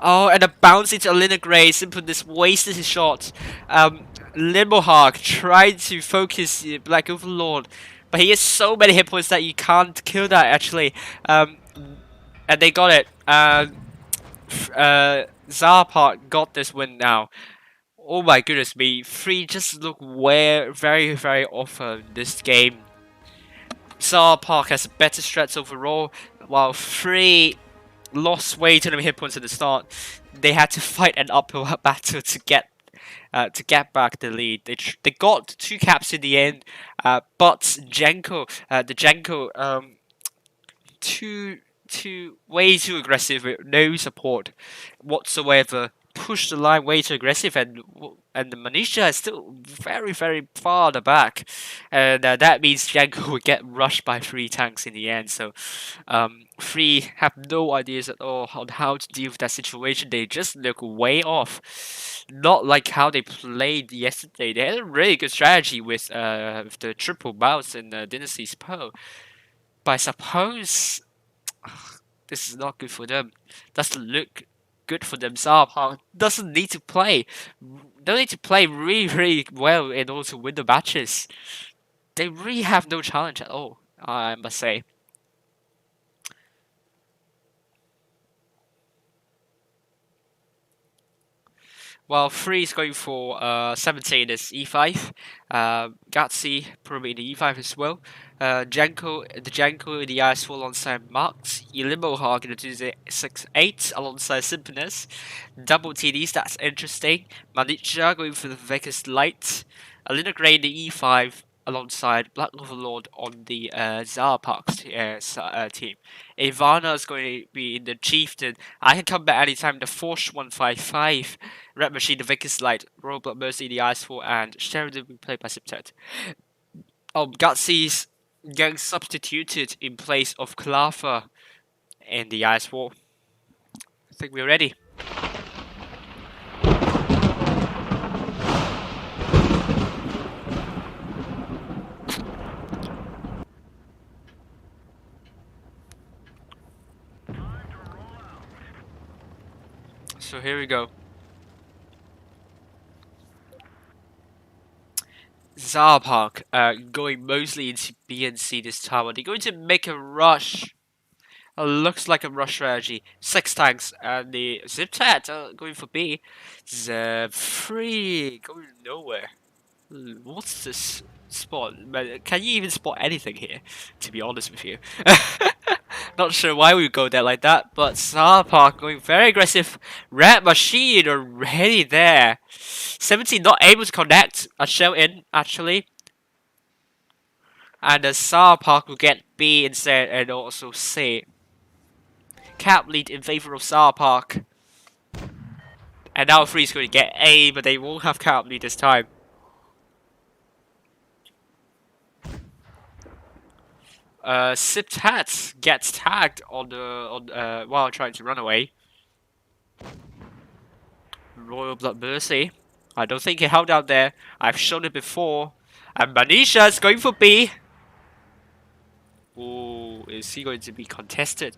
Oh, and a bounce into Alina Gray. Simpleness wasted his shot. Limbohawk tried to focus the Black Overlord, but he has so many hit points that you can't kill that actually. And they got it. Zarpark got this win now. Oh my goodness me. 3 just look very, very off this game. Zarpark has better strats overall, while 3 lost way too many hit points at the start. They had to fight an uphill battle to get back the lead. They got 2 caps in the end, but Janko, way too aggressive with no support whatsoever. Pushed the line way too aggressive, and the Manisha is still very, very far the back, and that means Janko would get rushed by 3 tanks in the end. So 3 have no ideas at all on how to deal with that situation. They just look way off, not like how they played yesterday. They had a really good strategy with the triple mouse in Dynasty's Pearl, but I suppose this is not good for them. Doesn't look good for them. Zarpark doesn't need to play. Don't need to play really, really well in order to win the matches. They really have no challenge at all, I must say. While 3 is going for 17 is E5. Gatsy probably in the E5 as well. Janko in the IS4 alongside Marks. Elimohawk in the 268 alongside Simpleness. Double TDs, that's interesting. Manicha going for the Vegas Light. Alina Gray in the E5 alongside Black Overlord on the Zarpark team. Ivana is going to be in the Chieftain. I can come back anytime. The Force 155. Red Machine, the Vegas Light, Royal Blood Mercy, the IS4, and Sheridan will be played by Septet. Gutsy's getting substituted in place of Klafa in the IS4. I think we're ready. So here we go. Zarpark going mostly into B and C this time. Are they going to make a rush? Looks like a rush strategy. 6 tanks and the Ziptat going for B. Free going nowhere. What's this spot? Can you even spot anything here? To be honest with you. Not sure why we would go there like that, but Zarpark going very aggressive. Red Machine already there. 17 not able to connect a shell in, actually. And the Zarpark will get B instead and also C. Cap lead in favor of Zarpark. And now 3 is going to get A, but they won't have cap lead this time. Siptat gets tagged while trying to run away. Royal Blood Mercy. I don't think he held out there. I've shown it before. And Manisha is going for B. Ooh, is he going to be contested?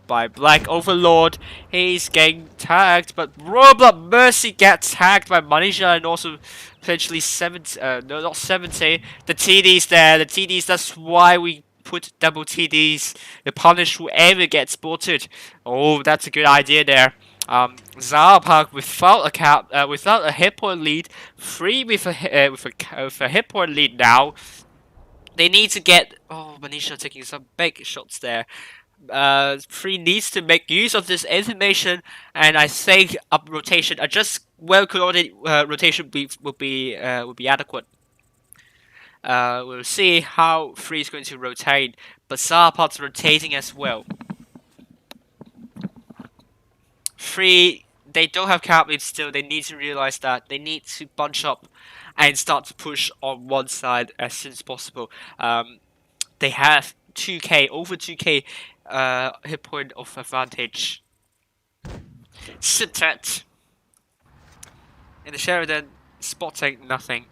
by Black Overlord. He's getting tagged, but Roblox Mercy gets tagged by Manisha and also potentially 70. No, not 70. The TDs there. The TDs. That's why we put double TDs to punish whoever gets spotted. Oh, that's a good idea there. Zara Park without a cap, without a hit point lead, free with a hit point lead now. They need to get. Oh, Manisha taking some big shots there. Free needs to make use of this information, and I think up rotation, a just well coordinated rotation will be adequate. We'll see how Free is going to rotate, but Sarpot's rotating as well. Free, they don't have cap lead still. They need to realize that they need to bunch up and start to push on one side as soon as possible. They have 2k over 2k hit point of advantage. Siptet in the Sheridan, spotting nothing.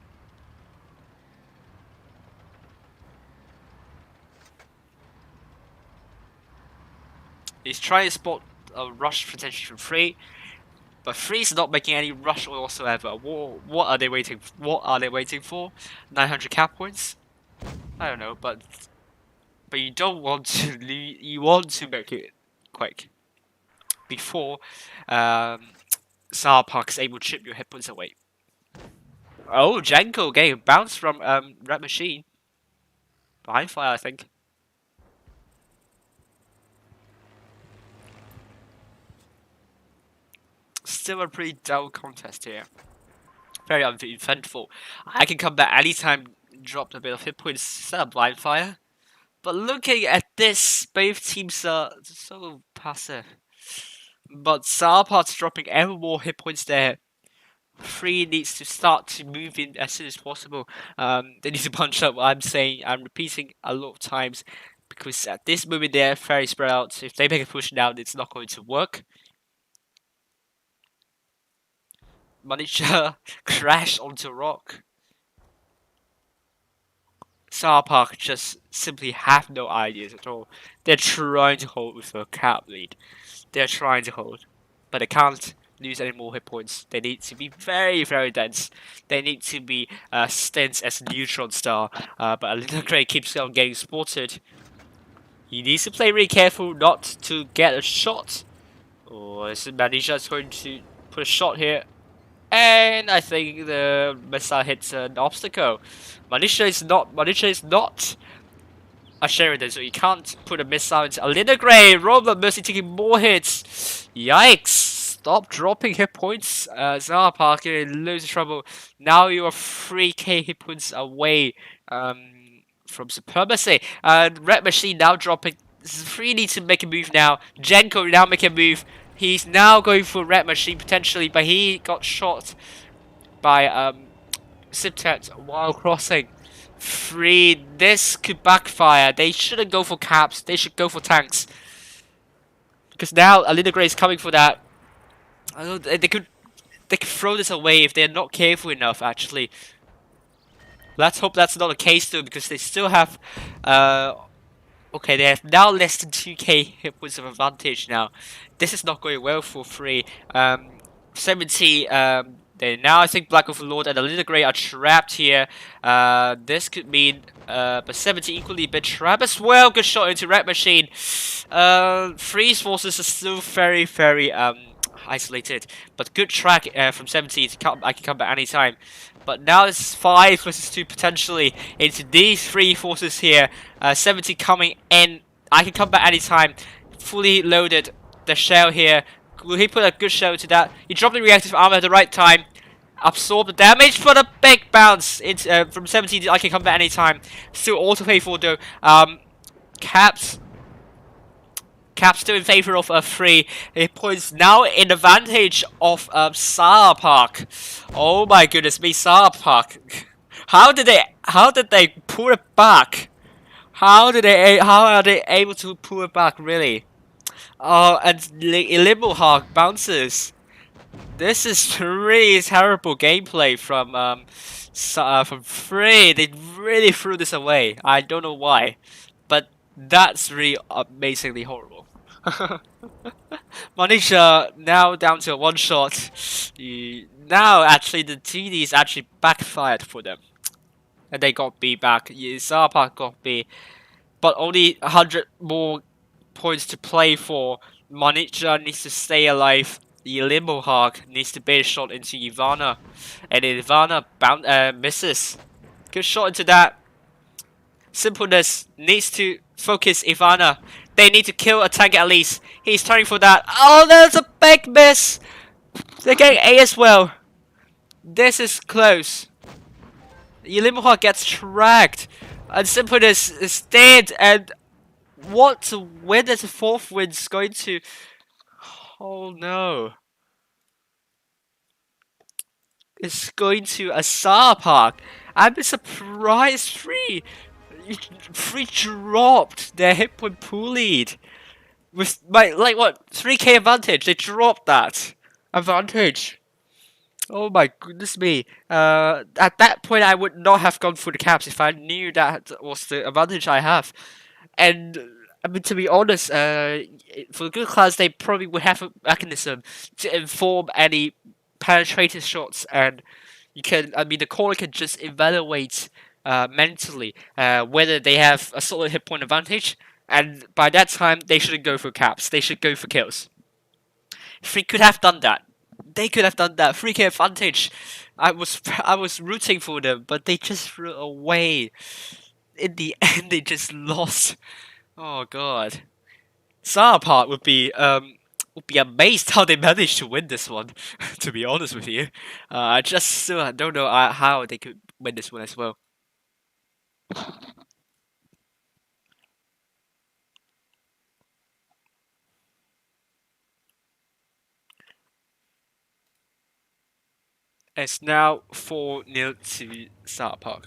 He's trying to spot a rush potentially from Free, but Free's not making any rush whatsoever. What are they waiting? What are they waiting for? 900 cap points? I don't know, but you don't want to. You want to make it quick before Sarpark is able to chip your hit points away. Oh, Janko getting a bounce from Red Machine. Behind fire, I think. Still a pretty dull contest here. Very uneventful. I can come back anytime, drop a bit of hit points, set up blind fire. But looking at this, both teams are so passive. But Sarpart's dropping ever more hit points there. Free needs to start to move in as soon as possible. They need to punch up. I'm repeating a lot of times because at this moment they're very spread out. If they make a push now, it's not going to work. Manisha crash onto rock. Sarpark just simply have no ideas at all. They're trying to hold with a cap lead. They're trying to hold, but they can't lose any more hit points. They need to be very, very dense. They need to be dense as a neutron star. But a little Grey keeps on getting spotted. He needs to play really careful not to get a shot. Oh, this is Manisha's going to put a shot here. And I think the missile hits an obstacle. Manisha is not a Sheridan, so you can't put a missile into Alina Grey. Roblox Mercy taking more hits. Yikes! Stop dropping hit points. Zara Parker in loads of trouble. Now you are 3k hit points away from supremacy. And Red Machine now dropping. Free needs to make a move now. Jenko now making a move. He's now going for Red Machine potentially, but he got shot by Siptet while crossing. Free, this could backfire. They shouldn't go for caps. They should go for tanks. Because now Alina Grey is coming for that. They could throw this away if they're not careful enough. Actually, let's hope that's not the case though, because they still have. Okay, they have now less than 2k hit points of advantage now. This is not going well for Free. 70. They now I think Black Overlord and Alina Grey are trapped here. This could mean but 70 equally been trapped as well. Good shot into Red Machine. Free's forces are still very, very isolated, but good track from 70 to come. I can come back anytime. But now it's 5 versus 2 potentially into these three forces here. 70 coming in. I can come back anytime. Fully loaded the shell here. Will he put a good shell to that? He dropped the reactive armor at the right time. Absorb the damage for the big bounce. It's from 70. I can come back anytime. Still auto pay for though. Caps still in favor of a Free. It points now in advantage of Sarpark. Oh my goodness me, Sarpark. How did they pull it back? How are they able to pull it back really? Oh, and DEMOH bounces. This is really terrible gameplay from Free. They really threw this away. I don't know why, but that's really amazingly horrible. Manisha now down to a one shot. Now actually the TD is actually backfired for them. And they got B back. Zarpak got B. But only 100 more points to play for. Manisha needs to stay alive. The Limohawk needs to bait a shot into Ivana. And Ivana misses. Good shot into that. Simpleness needs to focus Ivana. They need to kill a tank at least. He's trying for that. Oh, there's a big miss. They're getting A as well. This is close. Ylimha gets tracked. And Simpleness is dead. And what to win as a fourth win's going to... Oh no. It's going to Asar Park. I'm surprised. Three dropped their hit point pool lead. With like what 3k advantage, they dropped that advantage. Oh my goodness me! At that point, I would not have gone for the caps if I knew that was the advantage I have. And I mean, to be honest, for the good class, they probably would have a mechanism to inform any penetrated shots, and you can. I mean, the caller can just evaluate mentally whether they have a solid hit point advantage, and by that time, they shouldn't go for caps. They should go for kills. Free could have done that. They could have done that. 3k advantage. I was rooting for them, but they just threw away. In the end, they just lost. Oh god. Sarapart would be amazed how they managed to win this one. To be honest with you, I just still don't know how they could win this one as well. It's now 4-0 to Sarapart.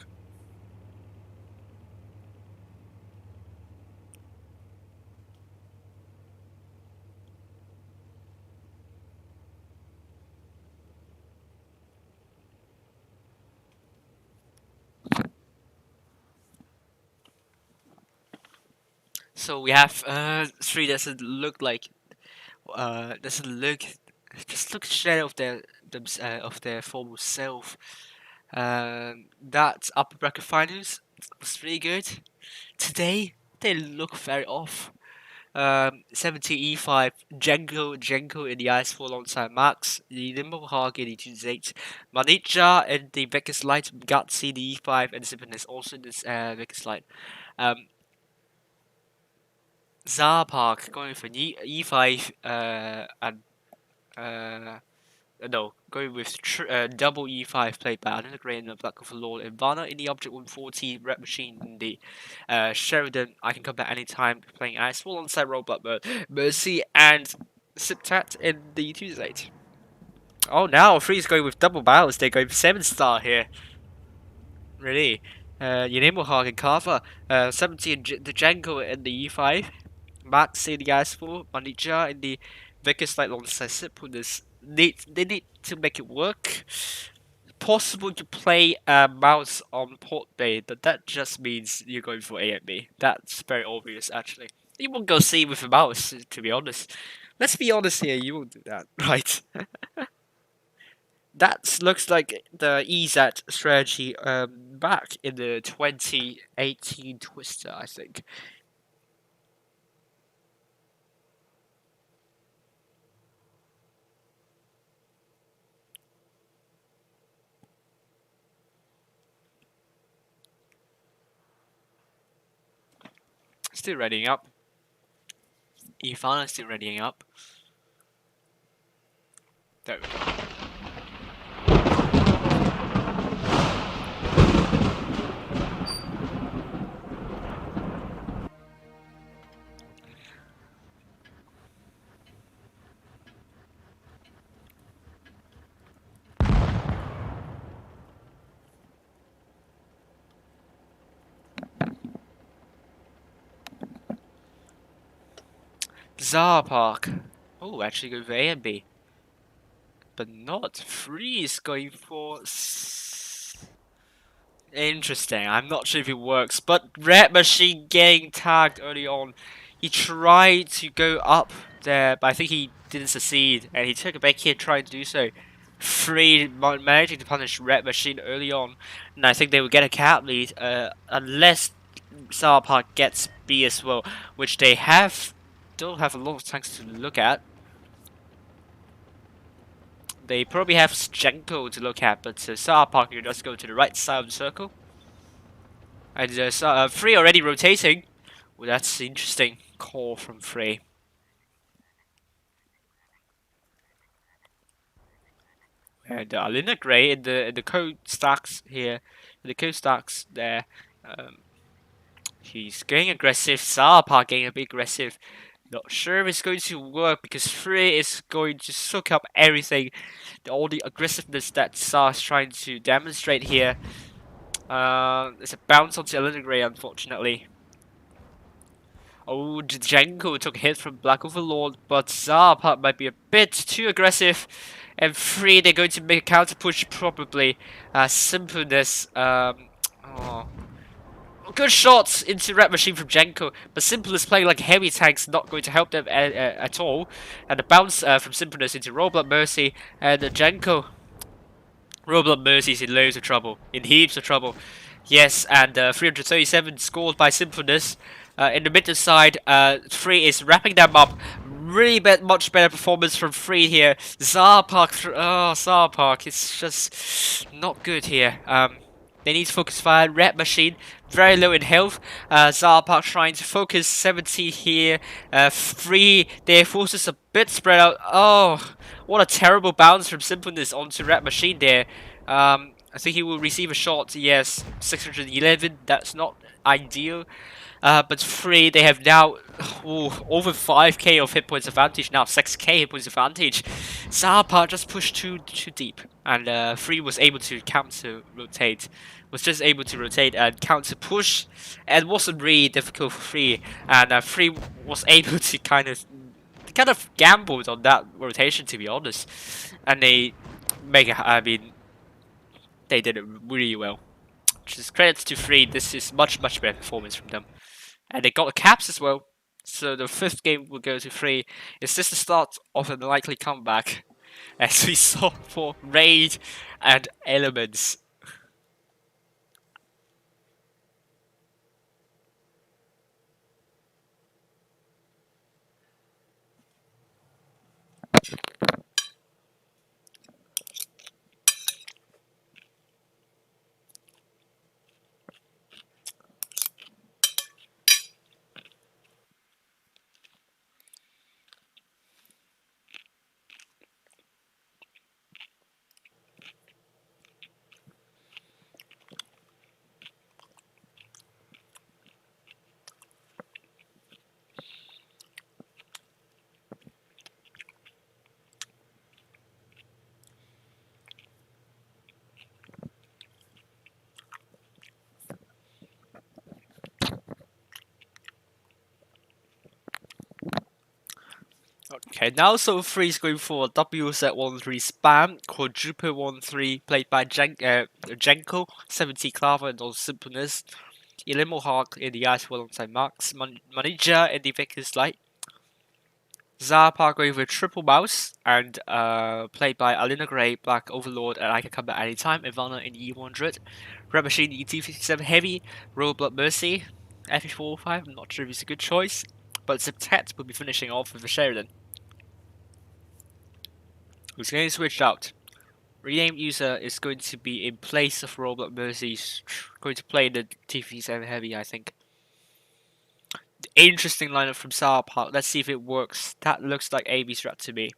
So we have three doesn't look like doesn't look just look shade of their former self. That upper bracket finals was really good. Today they look very off. 70 E5 Jenko in the ice alongside Max, the Nimblehog in the 2-8, Manija and the Vegas Light, Gutsy the E5 and Simpleness also in this Vegas Light. Zarpark going for E5 and no, going with double E5 played by Another Grey and the Black of the Lord Ivana in the Object 140 Red Machine in the Sheridan. I can come back anytime playing Ice Wall alongside Robot Mercy and Siptat in the Tuesday. Oh, now Free's going with double battles. They're going for 7-star here. Really. Yanimo and Carver. 17 the Django in the E5. Max in the Ice Wall. Manija in the Vegas Light alongside Simpleness. They need to make it work. Possible to play mouse on port bay, but that just means you're going for A and B. That's very obvious, actually. You won't go C with a mouse, to be honest. Let's be honest here, you won't do that, right? That looks like the EZ strategy back in the 2018 Twister, I think. Still readying up. Ivana still readying up. There we go. Zarpark. Oh, actually go for A and B. But not Freeze going for... Interesting. I'm not sure if it works, but Red Machine getting tagged early on. He tried to go up there, but I think he didn't succeed, and he took a back here trying to do so. Free managing to punish Red Machine early on, and I think they will get a cap lead unless Sour Park gets B as well, which they have. Don't have a lot of tanks to look at. They probably have Jenko to look at, but Sour Park will just go to the right side of the circle. And Free already rotating. Well, that's interesting call from Free. And Alina Gray in the code stacks here, in the code stacks there. Um, he's getting aggressive. Sour Park getting a bit aggressive. Not sure if it's going to work because Free is going to soak up everything, all the aggressiveness that Sa is trying to demonstrate here. There's a bounce onto Elena Gray, unfortunately. Oh, Django took a hit from Black Overlord, but Zarpa might be a bit too aggressive. And Free, they're going to make a counter push probably. Simpleness. Oh. Good shots into Red Machine from Jenko, but Simpleness playing like heavy tanks not going to help them at all. And the bounce from Simpleness into Roblox Mercy and Jenko. Roblox Mercy's in loads of trouble, in heaps of trouble. Yes, and 337 scored by Simpleness. In the middle side, Free is wrapping them up. Really much better performance from Free here. Zarpark, Zarpark, it's just not good here. They need to focus fire. Red Machine, very low in health. Zarpark trying to focus 70 here. Free, their forces a bit spread out. Oh, what a terrible bounce from Simpleness onto Red Machine there. I think he will receive a shot. Yes, 611. That's not ideal. But Free, they have now over 5k of hit points advantage, now 6k hit points advantage. Zarpa just pushed too deep, and Free was able to counter rotate. Was just able to rotate and counter push, and wasn't really difficult for Free. And Free was able to kind of gambled on that rotation, to be honest. And they make it. I mean, they did it really well. Just credits to Free. This is much better performance from them. And they got the caps as well. So the fifth game will go to Free. Is this the start of a likely comeback? As we saw for Raid and Elements. Okay, now so Free is going for a WZ13 spam, quadruple 1-3 played by Jenko, 70 Clava and also Simpleness, DEMOH in the ice alongside Max, Manager in the Vickers Light, Zarpa going with triple mouse and played by Alina Gray, Black Overlord, and I can come back anytime. Ivana in E100, Red Machine ET57 Heavy, Roadblock Mercy, FE405. I'm not sure if it's a good choice, but Septet will be finishing off with a Sheridan, who's getting switched out. Rename user is going to be in place of Roadblock Mercy, going to play the T57 Heavy, I think. Interesting lineup from Sour Park. Let's see if it works. That looks like AB strat to me.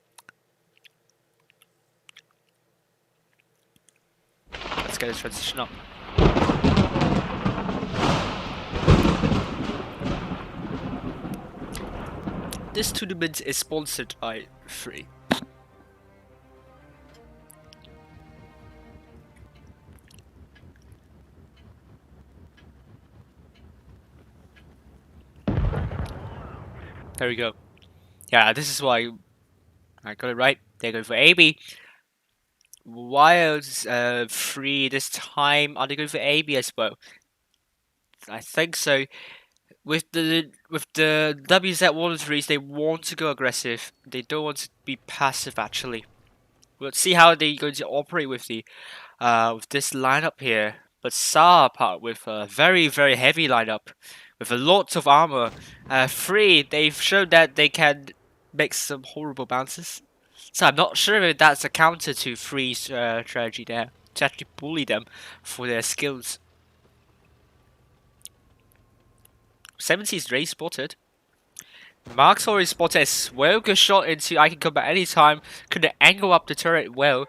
Let's get a transition up. This tournament is sponsored by Free. There we go. Yeah, this is why I got it right. They're going for AB. While Free this time, are they going for AB as well? I think so. with the WZ1-3s, they want to go aggressive. They don't want to be passive. Actually, we'll see how they're going to operate with this lineup here. But Saab part with a very heavy lineup with a lot of armor. Free, they've shown that they can make some horrible bounces. So I'm not sure if that's a counter to Free's strategy there to actually bully them for their skills. 70's Ray spotted. Mark's already spotted as well. Good shot into I can come back anytime. Couldn't angle up the turret well.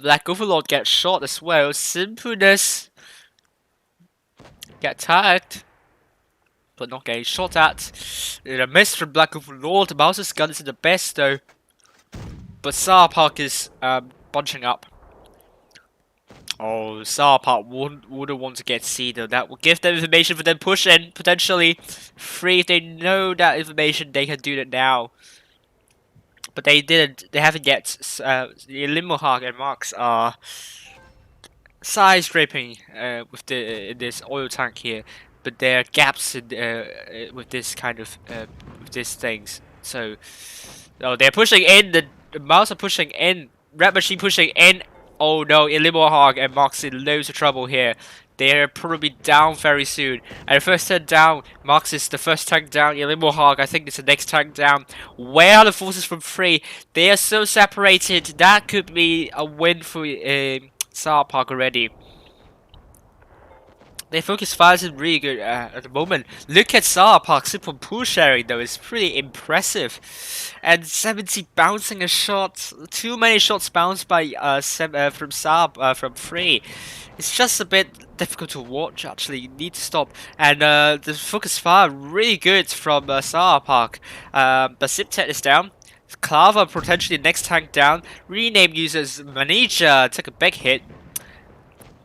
Black Overlord gets shot as well. Simpleness. Get tagged. But not getting shot at. In a miss from Black Overlord. Mouse's gun isn't the best though. But Sarpark is bunching up. Oh, Sarpark wouldn't want to get C though. That would give them information for them push in potentially. Free if they know that information, they can do that now. But they didn't. They haven't yet. The LeMoH and Marks are side scraping with this oil tank here, but there are gaps in with this kind of with these things. So, oh, they're pushing in. The mouse are pushing in. Red Machine pushing in. Oh no, LeMoH and Marks in loads of trouble here. They're probably down very soon. And the first turn down, Marks is the first tank down. LeMoH, I think, is the next tank down. Where are the forces from Free? They are so separated. That could be a win for Sarpark already. Their focus fire is really good at the moment. Look at Sarpark, simple pool sharing though, it's pretty impressive. And 70 bouncing a shot, too many shots bounced by from from Free. It's just a bit difficult to watch actually, you need to stop. And the focus fire really good from Sarpark. But Siptet is down. Clava potentially next tank down. Rename users Manija took a big hit.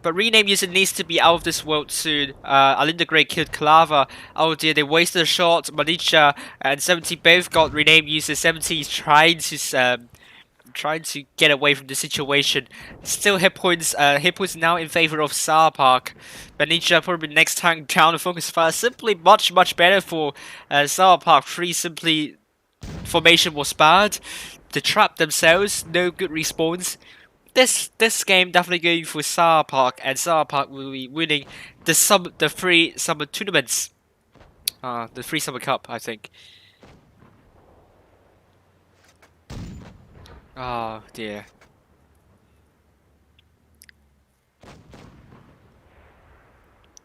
But Rename user needs to be out of this world soon. Alinda Grey killed Clava. Oh dear, they wasted a shot. Manicha and 70 both got Rename user. 70 is trying to get away from the situation. Still hit points. Hit points now in favor of Sarpark. Manicha probably next tank down. The focus fire simply much better for Sarpark. Free simply formation was bad. They trapped themselves. No good respawns. This game definitely going for Sarpark, and Sarpark will be winning the free summer tournaments. The free summer cup, I think. Oh dear.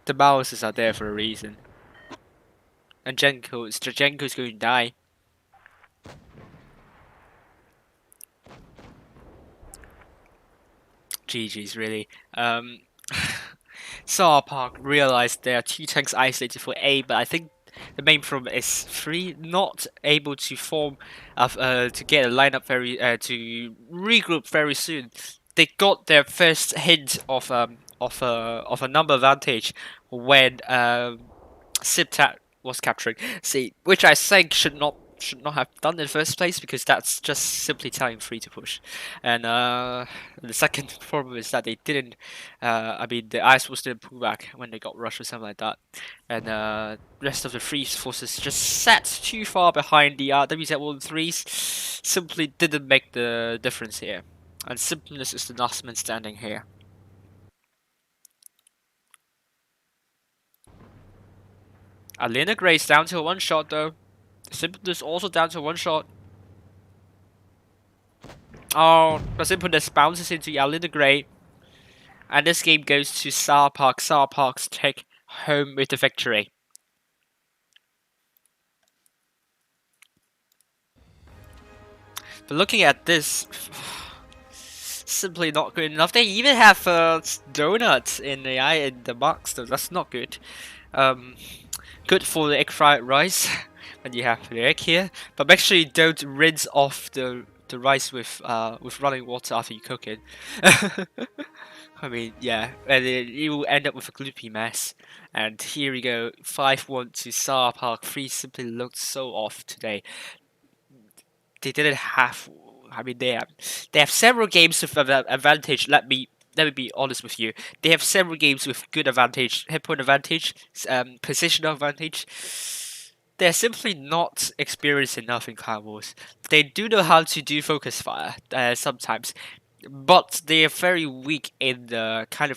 The mouses are there for a reason. And Jenko's going to die. GG's really. Sarpark realized there are two tanks isolated for A, but I think the main problem is Free not able to form to get a lineup to regroup very soon. They got their first hint of a number advantage when Siptat was capturing. See, which I think should not have done in the first place, because that's just simply telling Free to push. And the second problem is that they didn't. I mean, the Ice Wolves didn't pull back when they got rushed or something like that. And the rest of the Free forces just sat too far behind the WZ-1-3s. Simply didn't make the difference here. And Simpleness is the last man standing here. Alina Gray's down to one shot though. Simpleness also down to one shot. Oh, but Simpleness bounces into Alina Gray. And this game goes to Sarpark. Sarpark's take home with the victory. But looking at this, simply not good enough. They even have donuts in the box, though. That's not good. Good for the egg fried rice when you have the egg here, but make sure you don't rinse off the rice with running water after you cook it. I mean, yeah, and you will end up with a gloopy mess. And here we go, 5-1 to Sarpark. Free simply looked so off today. They didn't have. I mean, they have several games with advantage. Let me be honest with you. They have several games with good advantage, hit point advantage, positional advantage. they're simply not experienced enough in Clan Wars. They do know how to do focus fire sometimes, but they are very weak in the kind of the